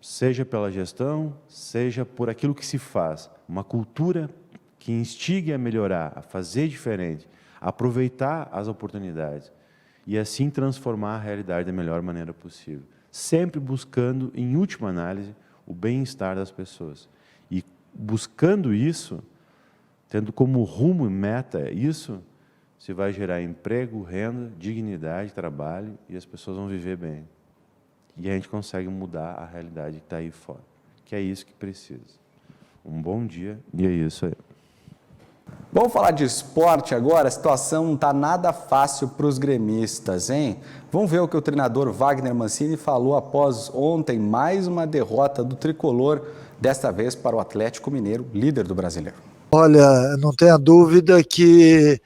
seja pela gestão, seja por aquilo que se faz. Uma cultura que instigue a melhorar, a fazer diferente, a aproveitar as oportunidades e assim transformar a realidade da melhor maneira possível. Sempre buscando, em última análise, o bem-estar das pessoas. E buscando isso, tendo como rumo e meta isso, se vai gerar emprego, renda, dignidade, trabalho e as pessoas vão viver bem. E a gente consegue mudar a realidade que está aí fora, que é isso que precisa. Um bom dia e é isso aí. Vamos falar de esporte agora? A situação não está nada fácil para os gremistas, hein? Vamos ver o que o treinador Wagner Mancini falou após ontem mais uma derrota do tricolor, desta vez para o Atlético Mineiro, líder do Brasileiro. Olha, não tenha dúvida que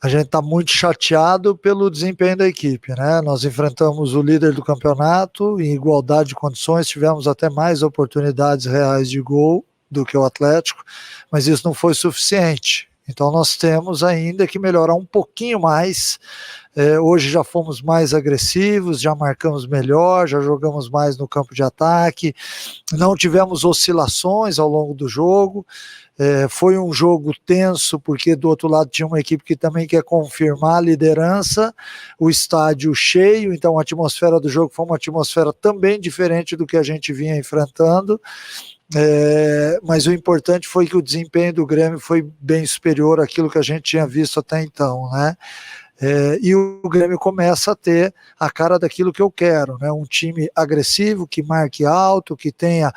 a gente está muito chateado pelo desempenho da equipe, né? Nós enfrentamos o líder do campeonato em igualdade de condições, tivemos até mais oportunidades reais de gol do que o Atlético, mas isso não foi suficiente. Então nós temos ainda que melhorar um pouquinho mais. Hoje já fomos mais agressivos, já marcamos melhor, já jogamos mais no campo de ataque, não tivemos oscilações ao longo do jogo. Foi um jogo tenso, porque do outro lado tinha uma equipe que também quer confirmar a liderança, o estádio cheio, então a atmosfera do jogo foi uma atmosfera também diferente do que a gente vinha enfrentando. Mas o importante foi que o desempenho do Grêmio foi bem superior àquilo que a gente tinha visto até então, né? E o Grêmio começa a ter a cara daquilo que eu quero, né? Um time agressivo, que marque alto, que tenha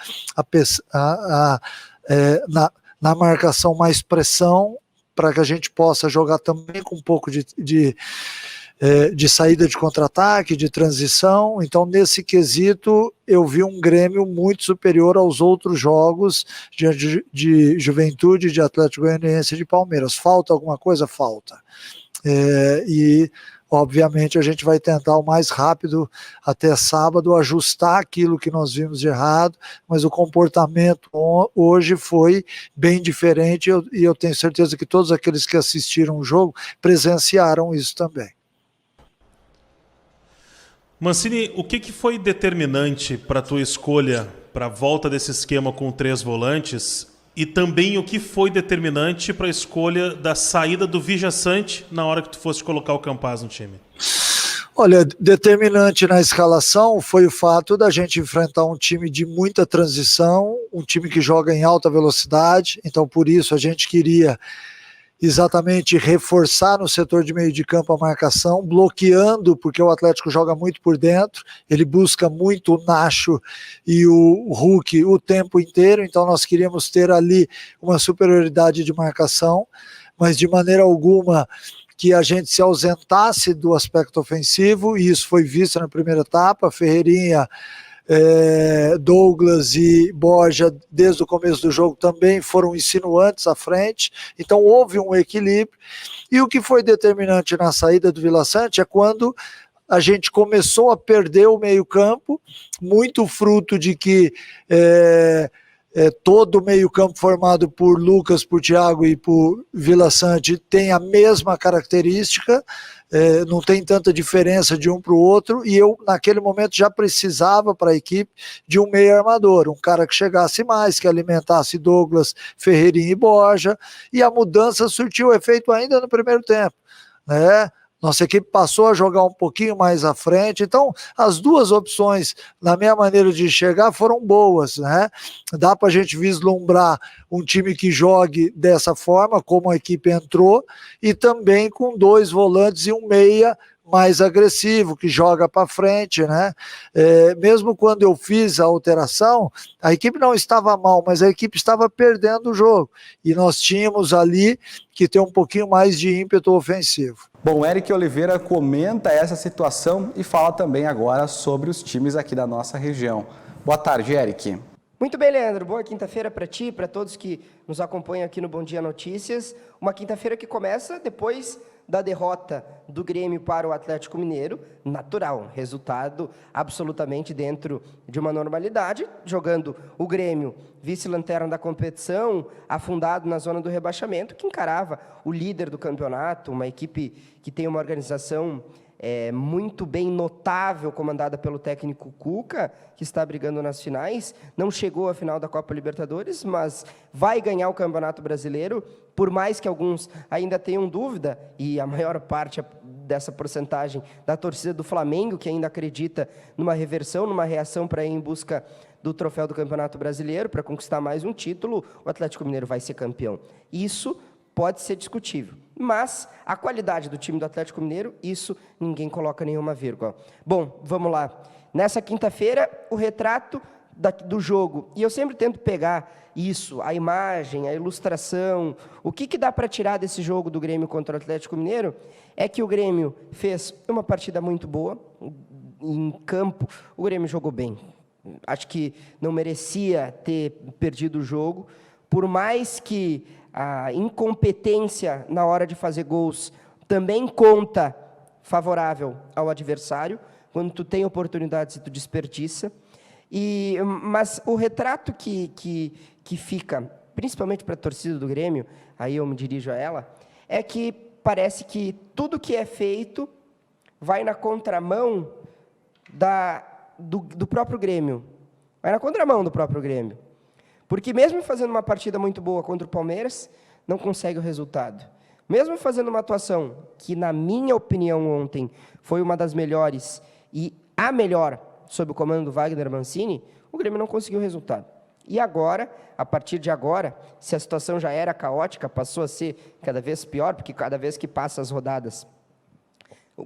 na marcação mais pressão, para que a gente possa jogar também com um pouco de saída de contra-ataque, de transição. Então, nesse quesito, eu vi um Grêmio muito superior aos outros jogos de Juventude, de Atlético Goianiense e de Palmeiras. Falta alguma coisa? Falta. E, obviamente, a gente vai tentar o mais rápido até sábado ajustar aquilo que nós vimos de errado, mas o comportamento hoje foi bem diferente e eu tenho certeza que todos aqueles que assistiram o jogo presenciaram isso também. Mancini, o que foi determinante para a tua escolha para a volta desse esquema com 3 volantes e também o que foi determinante para a escolha da saída do Vijaçante na hora que tu fosse colocar o Campaz no time? Olha, determinante na escalação foi o fato da gente enfrentar um time de muita transição, um time que joga em alta velocidade, então por isso a gente queria exatamente reforçar no setor de meio de campo a marcação, bloqueando, porque o Atlético joga muito por dentro, ele busca muito o Nacho e o Hulk o tempo inteiro, então nós queríamos ter ali uma superioridade de marcação, mas de maneira alguma que a gente se ausentasse do aspecto ofensivo, e isso foi visto na primeira etapa. Ferreirinha, Douglas e Borja, desde o começo do jogo, também foram insinuantes à frente, então houve um equilíbrio. E o que foi determinante na saída do Vila Sante é quando a gente começou a perder o meio-campo, muito fruto de que todo o meio-campo formado por Lucas, por Thiago e por Vila Sante tem a mesma característica, não tem tanta diferença de um para o outro, e eu naquele momento já precisava para a equipe de um meio armador, um cara que chegasse mais, que alimentasse Douglas, Ferreirinha e Borja, e a mudança surtiu efeito ainda no primeiro tempo, né? Nossa equipe passou a jogar um pouquinho mais à frente, então as duas opções, na minha maneira de enxergar, foram boas, né? Dá para a gente vislumbrar um time que jogue dessa forma, como a equipe entrou, e também com 2 volantes e um meia mais agressivo, que joga para frente, né? Mesmo quando eu fiz a alteração, a equipe não estava mal, mas a equipe estava perdendo o jogo, e nós tínhamos ali que ter um pouquinho mais de ímpeto ofensivo. Bom, Eric Oliveira comenta essa situação e fala também agora sobre os times aqui da nossa região. Boa tarde, Eric. Muito bem, Leandro. Boa quinta-feira para ti, para todos que nos acompanham aqui no Bom Dia Notícias. Uma quinta-feira que começa depois da derrota do Grêmio para o Atlético Mineiro, natural, resultado absolutamente dentro de uma normalidade, jogando o Grêmio, vice-lanterna da competição, afundado na zona do rebaixamento, que encarava o líder do campeonato, uma equipe que tem uma organização muito bem notável, comandada pelo técnico Cuca, que está brigando nas finais, não chegou à final da Copa Libertadores, mas vai ganhar o Campeonato Brasileiro, por mais que alguns ainda tenham dúvida, e a maior parte dessa porcentagem da torcida do Flamengo, que ainda acredita numa reversão, numa reação para ir em busca do troféu do Campeonato Brasileiro, para conquistar mais um título, o Atlético Mineiro vai ser campeão. Isso pode ser discutível, mas a qualidade do time do Atlético Mineiro, isso ninguém coloca nenhuma vírgula. Bom, vamos lá. Nessa quinta-feira, o retrato do jogo, e eu sempre tento pegar isso, a imagem, a ilustração, o que dá para tirar desse jogo do Grêmio contra o Atlético Mineiro, é que o Grêmio fez uma partida muito boa, em campo, o Grêmio jogou bem. Acho que não merecia ter perdido o jogo, por mais que a incompetência na hora de fazer gols também conta favorável ao adversário, quando tu tem oportunidades e tu desperdiça. Mas o retrato que fica, principalmente para a torcida do Grêmio, aí eu me dirijo a ela, é que parece que tudo que é feito vai na contramão do próprio Grêmio. Vai na contramão do próprio Grêmio. Porque mesmo fazendo uma partida muito boa contra o Palmeiras, não consegue o resultado. Mesmo fazendo uma atuação que, na minha opinião, ontem foi uma das melhores e a melhor sob o comando do Wagner Mancini, o Grêmio não conseguiu o resultado. E agora, a partir de agora, se a situação já era caótica, passou a ser cada vez pior, porque cada vez que passa as rodadas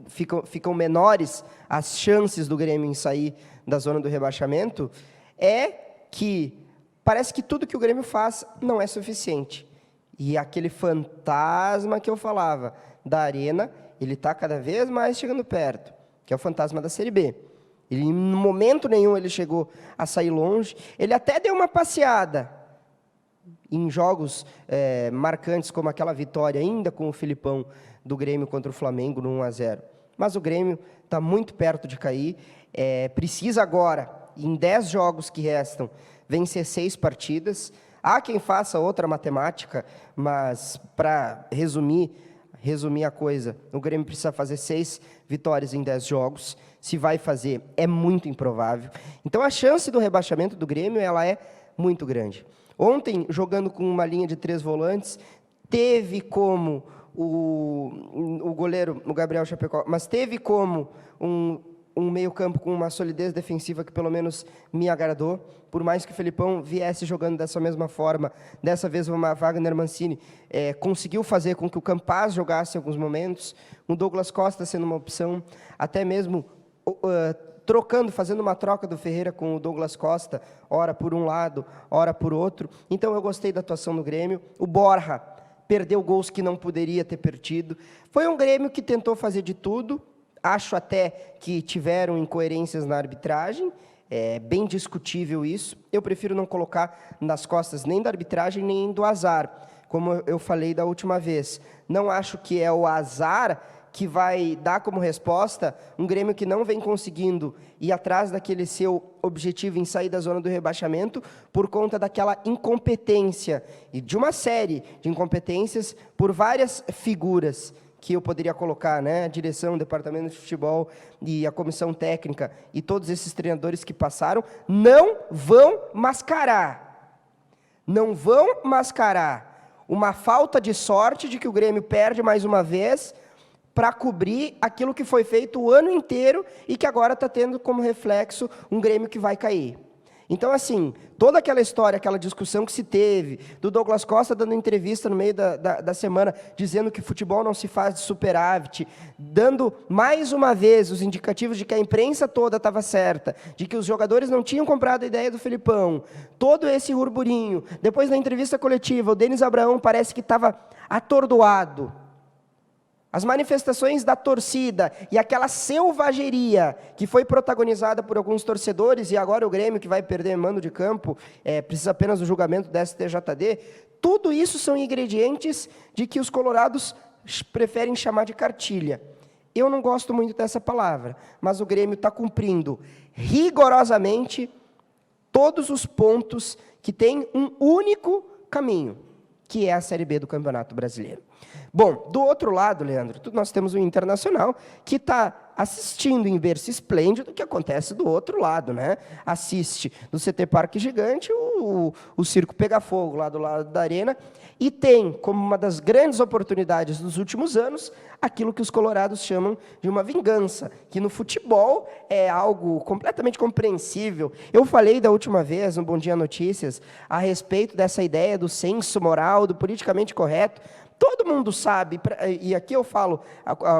ficam menores as chances do Grêmio em sair da zona do rebaixamento, é que parece que tudo que o Grêmio faz não é suficiente. E aquele fantasma que eu falava da Arena, ele está cada vez mais chegando perto, que é o fantasma da Série B. Ele, em momento nenhum ele chegou a sair longe. Ele até deu uma passeada em jogos marcantes, como aquela vitória ainda com o Filipão do Grêmio contra o Flamengo no 1-0. Mas o Grêmio está muito perto de cair. Precisa agora, em 10 jogos que restam, vencer 6 partidas. Há quem faça outra matemática, mas para resumir a coisa, o Grêmio precisa fazer 6 vitórias em 10 jogos. Se vai fazer, é muito improvável. Então a chance do rebaixamento do Grêmio ela é muito grande. Ontem, jogando com uma linha de 3 volantes, teve como o goleiro, o Gabriel Chapecó, mas teve como um meio-campo com uma solidez defensiva que pelo menos me agradou, por mais que o Felipão viesse jogando dessa mesma forma, dessa vez o Wagner Mancini conseguiu fazer com que o Campaz jogasse em alguns momentos, o Douglas Costa sendo uma opção, até mesmo fazendo uma troca do Ferreira com o Douglas Costa, ora por um lado, ora por outro. Então eu gostei da atuação do Grêmio. O Borja perdeu gols que não poderia ter perdido. Foi um Grêmio que tentou fazer de tudo, acho até que tiveram incoerências na arbitragem, é bem discutível isso. Eu prefiro não colocar nas costas nem da arbitragem, nem do azar, como eu falei da última vez. Não acho que é o azar que vai dar como resposta um Grêmio que não vem conseguindo ir atrás daquele seu objetivo em sair da zona do rebaixamento por conta daquela incompetência, e de uma série de incompetências por várias figuras que eu poderia colocar, né? A direção, o departamento de futebol e a comissão técnica e todos esses treinadores que passaram não vão mascarar uma falta de sorte de que o Grêmio perde mais uma vez para cobrir aquilo que foi feito o ano inteiro e que agora está tendo como reflexo um Grêmio que vai cair. Então, assim, toda aquela história, aquela discussão que se teve, do Douglas Costa dando entrevista no meio da semana, dizendo que futebol não se faz de superávit, dando mais uma vez os indicativos de que a imprensa toda estava certa, de que os jogadores não tinham comprado a ideia do Felipão, todo esse burburinho. Depois, na entrevista coletiva, o Denis Abraão parece que estava atordoado. As manifestações da torcida e aquela selvageria que foi protagonizada por alguns torcedores, e agora o Grêmio que vai perder mando de campo, precisa apenas do julgamento da STJD, tudo isso são ingredientes de que os colorados preferem chamar de cartilha. Eu não gosto muito dessa palavra, mas o Grêmio está cumprindo rigorosamente todos os pontos que tem um único caminho, que é a Série B do Campeonato Brasileiro. Bom, do outro lado, Leandro, nós temos o Internacional, que está assistindo em berço esplêndido o que acontece do outro lado, né? Assiste no CT Parque Gigante o circo pega fogo lá do lado da arena e tem como uma das grandes oportunidades dos últimos anos aquilo que os colorados chamam de uma vingança, que no futebol é algo completamente compreensível. Eu falei da última vez, no Bom Dia Notícias, a respeito dessa ideia do senso moral, do politicamente correto. Todo mundo sabe, e aqui eu falo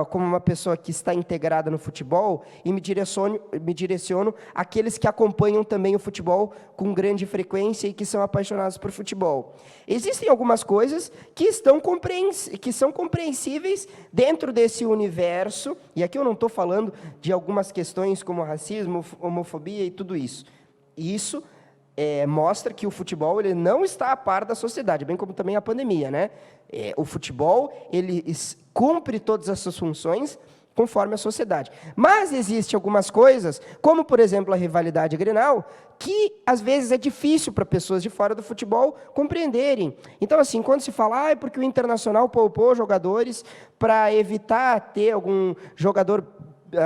como uma pessoa que está integrada no futebol e me direciono àqueles que acompanham também o futebol com grande frequência e que são apaixonados por futebol. Existem algumas coisas que são compreensíveis dentro desse universo, e aqui eu não estou falando de algumas questões como racismo, homofobia e tudo isso. Isso mostra que o futebol ele não está a par da sociedade, bem como também a pandemia, né? O futebol ele cumpre todas as suas funções conforme a sociedade. Mas existem algumas coisas, como, por exemplo, a rivalidade Grenal, que, às vezes, é difícil para pessoas de fora do futebol compreenderem. Então, assim, quando se fala, é porque o Internacional poupou jogadores para evitar ter algum jogador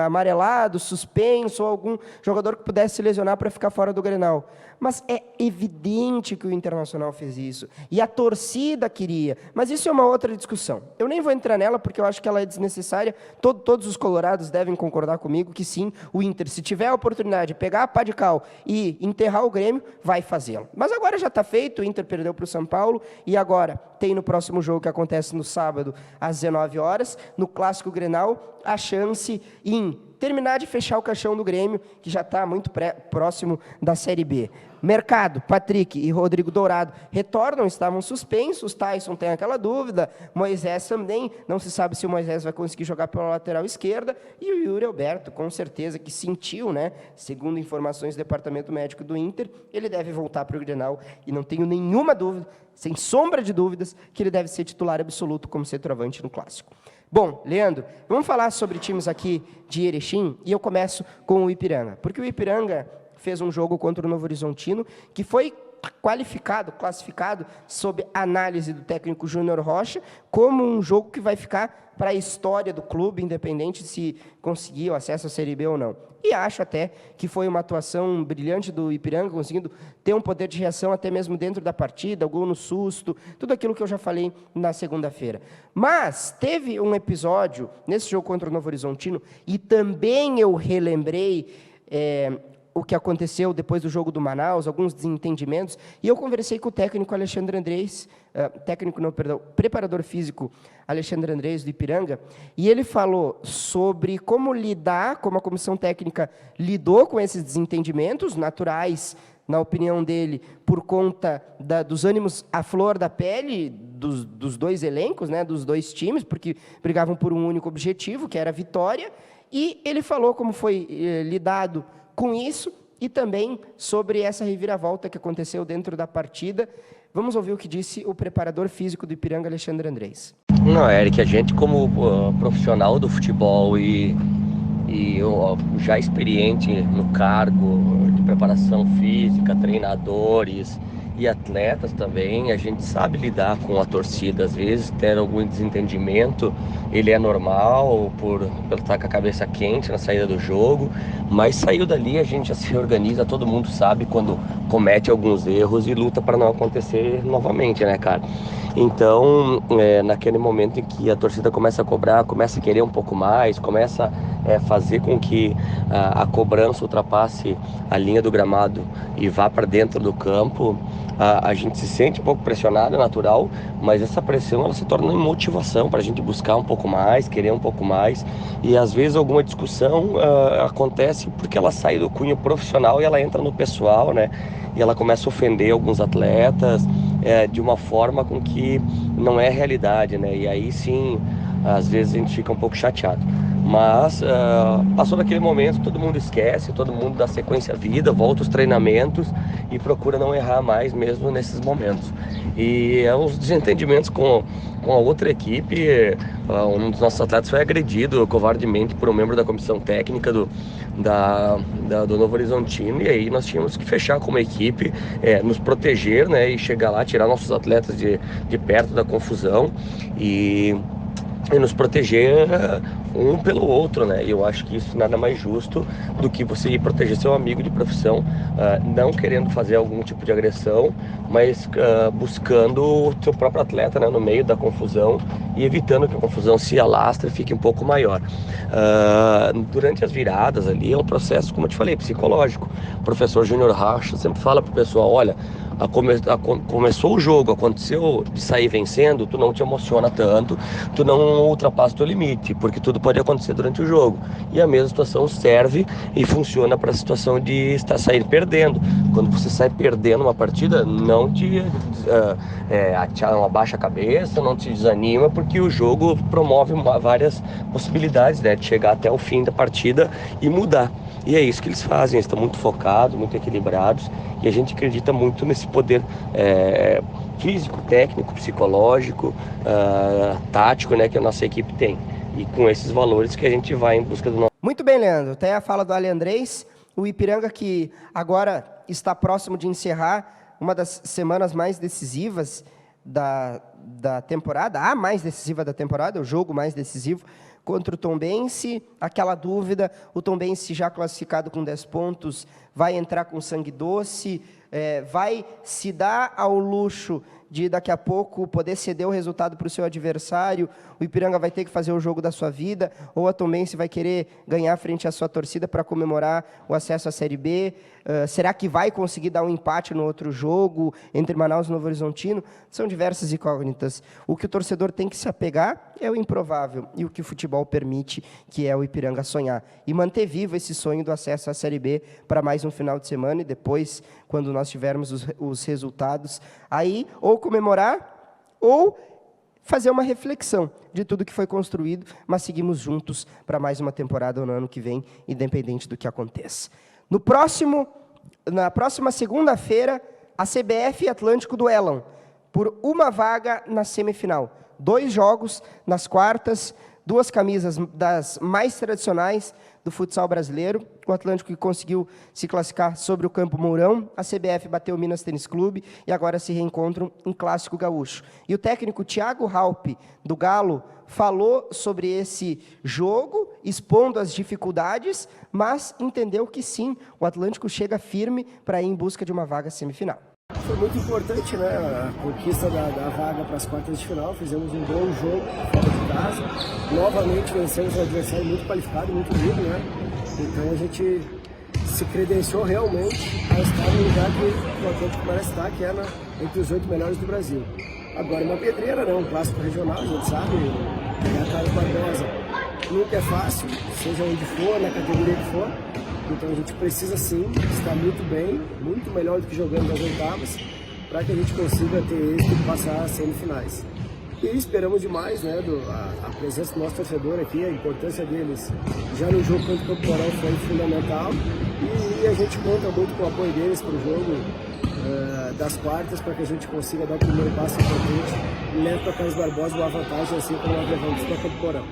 amarelado, suspenso, ou algum jogador que pudesse se lesionar para ficar fora do Grenal. Mas é evidente que o Internacional fez isso. E a torcida queria. Mas isso é uma outra discussão. Eu nem vou entrar nela, porque eu acho que ela é desnecessária. Todos os colorados devem concordar comigo que sim, o Inter, se tiver a oportunidade de pegar a pá de cal e enterrar o Grêmio, vai fazê-lo. Mas agora já está feito, o Inter perdeu para o São Paulo, e agora tem no próximo jogo que acontece no sábado, às 19 horas, no Clássico Grenal, a chance em terminar de fechar o caixão do Grêmio, que já está muito próximo da Série B. Mercado, Patrick e Rodrigo Dourado retornam, estavam suspensos, Tyson tem aquela dúvida, Moisés também, não se sabe se o Moisés vai conseguir jogar pela lateral esquerda, e o Yuri Alberto, com certeza, que sentiu, né, segundo informações do Departamento Médico do Inter, ele deve voltar para o Grenal, e não tenho nenhuma dúvida, sem sombra de dúvidas, que ele deve ser titular absoluto como centroavante no Clássico. Bom, Leandro, vamos falar sobre times aqui de Erechim, e eu começo com o Ipiranga, porque o Ipiranga fez um jogo contra o Novo Horizontino, que foi classificado, sob análise do técnico Júnior Rocha, como um jogo que vai ficar para a história do clube, independente se conseguir o acesso à Série B ou não. E acho até que foi uma atuação brilhante do Ipiranga, conseguindo ter um poder de reação até mesmo dentro da partida, o gol no susto, tudo aquilo que eu já falei na segunda-feira. Mas teve um episódio nesse jogo contra o Novo Horizontino, e também eu relembrei o que aconteceu depois do jogo do Manaus, alguns desentendimentos, e eu conversei com o técnico Alexandre Andrés, preparador físico Alexandre Andrés do Ipiranga, e ele falou sobre como a comissão técnica lidou com esses desentendimentos naturais na opinião dele, por conta dos ânimos à flor da pele dos dois elencos, né, dos dois times, porque brigavam por um único objetivo, que era a vitória, e ele falou como foi lidado com isso e também sobre essa reviravolta que aconteceu dentro da partida. Vamos ouvir o que disse o preparador físico do Ipiranga, Alexandre Andrés. Não, Eric, a gente como profissional do futebol e já experiente no cargo de preparação física, treinadores e atletas também, a gente sabe lidar com a torcida. Às vezes ter algum desentendimento, ele é normal por estar com a cabeça quente na saída do jogo, mas saiu dali, a gente já se organiza, todo mundo sabe quando comete alguns erros e luta para não acontecer novamente, né, cara? Então, naquele momento em que a torcida começa a cobrar, começa a querer um pouco mais, começa a fazer com que a cobrança ultrapasse a linha do gramado e vá para dentro do campo, a gente se sente um pouco pressionado, é natural, mas essa pressão ela se torna motivação para a gente buscar um pouco mais, querer um pouco mais, e às vezes alguma discussão acontece porque ela sai do cunho profissional e ela entra no pessoal, né? E ela começa a ofender alguns atletas de uma forma com que não é realidade, né? E aí sim, às vezes a gente fica um pouco chateado. Mas passou daquele momento, todo mundo esquece, todo mundo dá sequência à vida, volta aos treinamentos e procura não errar mais mesmo nesses momentos. E os desentendimentos com a outra equipe, um dos nossos atletas foi agredido covardemente por um membro da comissão técnica do Novo Horizontino, e aí nós tínhamos que fechar como equipe, nos proteger, né, e chegar lá, tirar nossos atletas de perto da confusão e nos proteger um pelo outro, né? E eu acho que isso nada mais justo do que você ir proteger seu amigo de profissão, não querendo fazer algum tipo de agressão, mas buscando o seu próprio atleta, né, no meio da confusão e evitando que a confusão se alastre e fique um pouco maior. Durante as viradas ali é um processo, como eu te falei, psicológico. O professor Júnior Racha sempre fala pro pessoal, olha, começou o jogo, aconteceu de sair vencendo, tu não te emociona tanto, tu não ultrapassa o teu limite, porque tudo pode acontecer durante o jogo. E a mesma situação serve e funciona para a situação de sair perdendo. Quando você sai perdendo uma partida, não te abaixa a cabeça, não te desanima, porque o jogo promove várias possibilidades, né, de chegar até o fim da partida e mudar. E é isso que eles fazem, eles estão muito focados, muito equilibrados, e a gente acredita muito nesse poder físico, técnico, psicológico, tático, né, que a nossa equipe tem. E com esses valores que a gente vai em busca do nosso... Muito bem, Leandro. Tem a fala do Ale Andrés, o Ipiranga que agora está próximo de encerrar uma das semanas mais decisivas da temporada, a mais decisiva da temporada, o jogo mais decisivo, contra o Tombense. Aquela dúvida, o Tombense já classificado com 10 pontos, vai entrar com sangue doce, vai se dar ao luxo de daqui a pouco poder ceder o resultado para o seu adversário, o Ipiranga vai ter que fazer o jogo da sua vida, ou a Tombense vai querer ganhar frente à sua torcida para comemorar o acesso à Série B, será que vai conseguir dar um empate no outro jogo entre Manaus e Novo Horizontino? São diversas incógnitas. O que o torcedor tem que se apegar é o improvável, e o que o futebol permite, que é o Ipiranga sonhar, e manter vivo esse sonho do acesso à Série B para mais um final de semana, e depois, quando nós tivermos os resultados, aí ou comemorar, ou fazer uma reflexão de tudo que foi construído, mas seguimos juntos para mais uma temporada no ano que vem, independente do que aconteça. Na próxima segunda-feira, a CBF e Atlântico duelam por uma vaga na semifinal. 2 jogos nas quartas, 2 camisas das mais tradicionais do futsal brasileiro. O Atlântico que conseguiu se classificar sobre o Campo Mourão, a CBF bateu o Minas Tênis Clube e agora se reencontram em Clássico Gaúcho. E o técnico Thiago Halpe, do Galo, falou sobre esse jogo, expondo as dificuldades, mas entendeu que sim, o Atlântico chega firme para ir em busca de uma vaga semifinal. Foi muito importante, né, a conquista da vaga para as quartas de final. Fizemos um bom jogo fora de casa. Novamente vencemos um adversário muito qualificado, muito duro, né? Então a gente se credenciou realmente a estar no lugar que o Atlético merece estar, que é entre os 8 melhores do Brasil. Agora uma pedreira, né? Um clássico regional, a gente sabe, a Carlos Barbosa nunca é fácil, seja onde for, na categoria que for. Então a gente precisa sim estar muito bem, muito melhor do que jogando nas oitavas, para que a gente consiga ter êxito e passar às semifinais. E esperamos demais, né, a presença do nosso torcedor aqui, a importância deles já no jogo contra o Campo Mourão foi fundamental, e a gente conta muito com o apoio deles para o jogo das quartas, para que a gente consiga dar o primeiro passo importante e leve para Carlos Barbosa uma vantagem, assim como nós levamos para o Campo Mourão.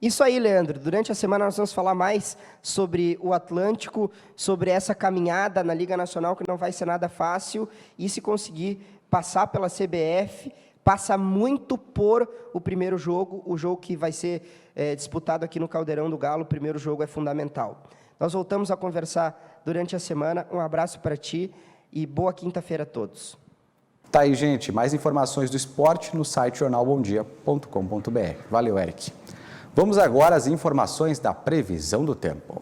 Isso aí, Leandro. Durante a semana nós vamos falar mais sobre o Atlântico, sobre essa caminhada na Liga Nacional, que não vai ser nada fácil, e se conseguir passar pela CBF, passa muito por o primeiro jogo, o jogo que vai ser disputado aqui no Caldeirão do Galo. O primeiro jogo é fundamental. Nós voltamos a conversar durante a semana. Um abraço para ti e boa quinta-feira a todos. Tá aí, gente. Mais informações do esporte no site jornalbomdia.com.br. Valeu, Eric. Vamos agora às informações da previsão do tempo.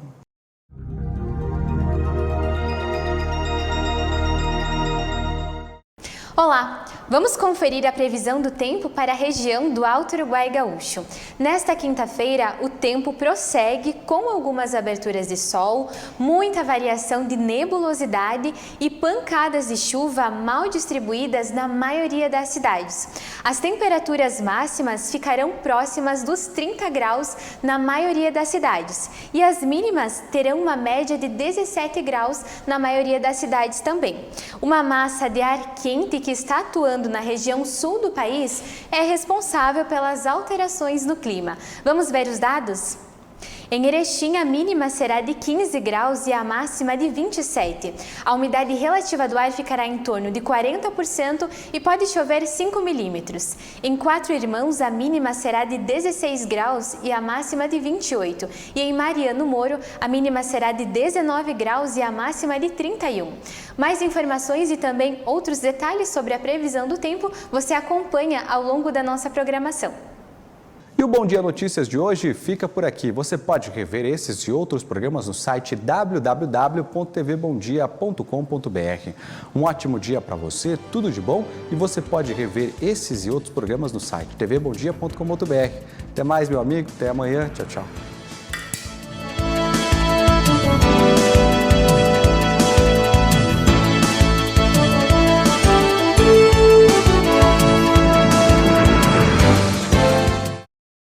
Olá, vamos conferir a previsão do tempo para a região do Alto Uruguai Gaúcho. Nesta quinta-feira, o tempo prossegue com algumas aberturas de sol, muita variação de nebulosidade e pancadas de chuva mal distribuídas na maioria das cidades. As temperaturas máximas ficarão próximas dos 30 graus na maioria das cidades e as mínimas terão uma média de 17 graus na maioria das cidades também. Uma massa de ar quente que está atuando na região sul do país é responsável pelas alterações no clima. Vamos ver os dados? Em Erechim, a mínima será de 15 graus e a máxima de 27. A umidade relativa do ar ficará em torno de 40% e pode chover 5 milímetros. Em Quatro Irmãos, a mínima será de 16 graus e a máxima de 28. E em Mariano Moro, a mínima será de 19 graus e a máxima de 31. Mais informações e também outros detalhes sobre a previsão do tempo você acompanha ao longo da nossa programação. E o Bom Dia Notícias de hoje fica por aqui. Você pode rever esses e outros programas no site www.tvbomdia.com.br. Um ótimo dia para você, tudo de bom, e você pode rever esses e outros programas no site tvbomdia.com.br. Até mais, meu amigo, até amanhã, tchau, tchau.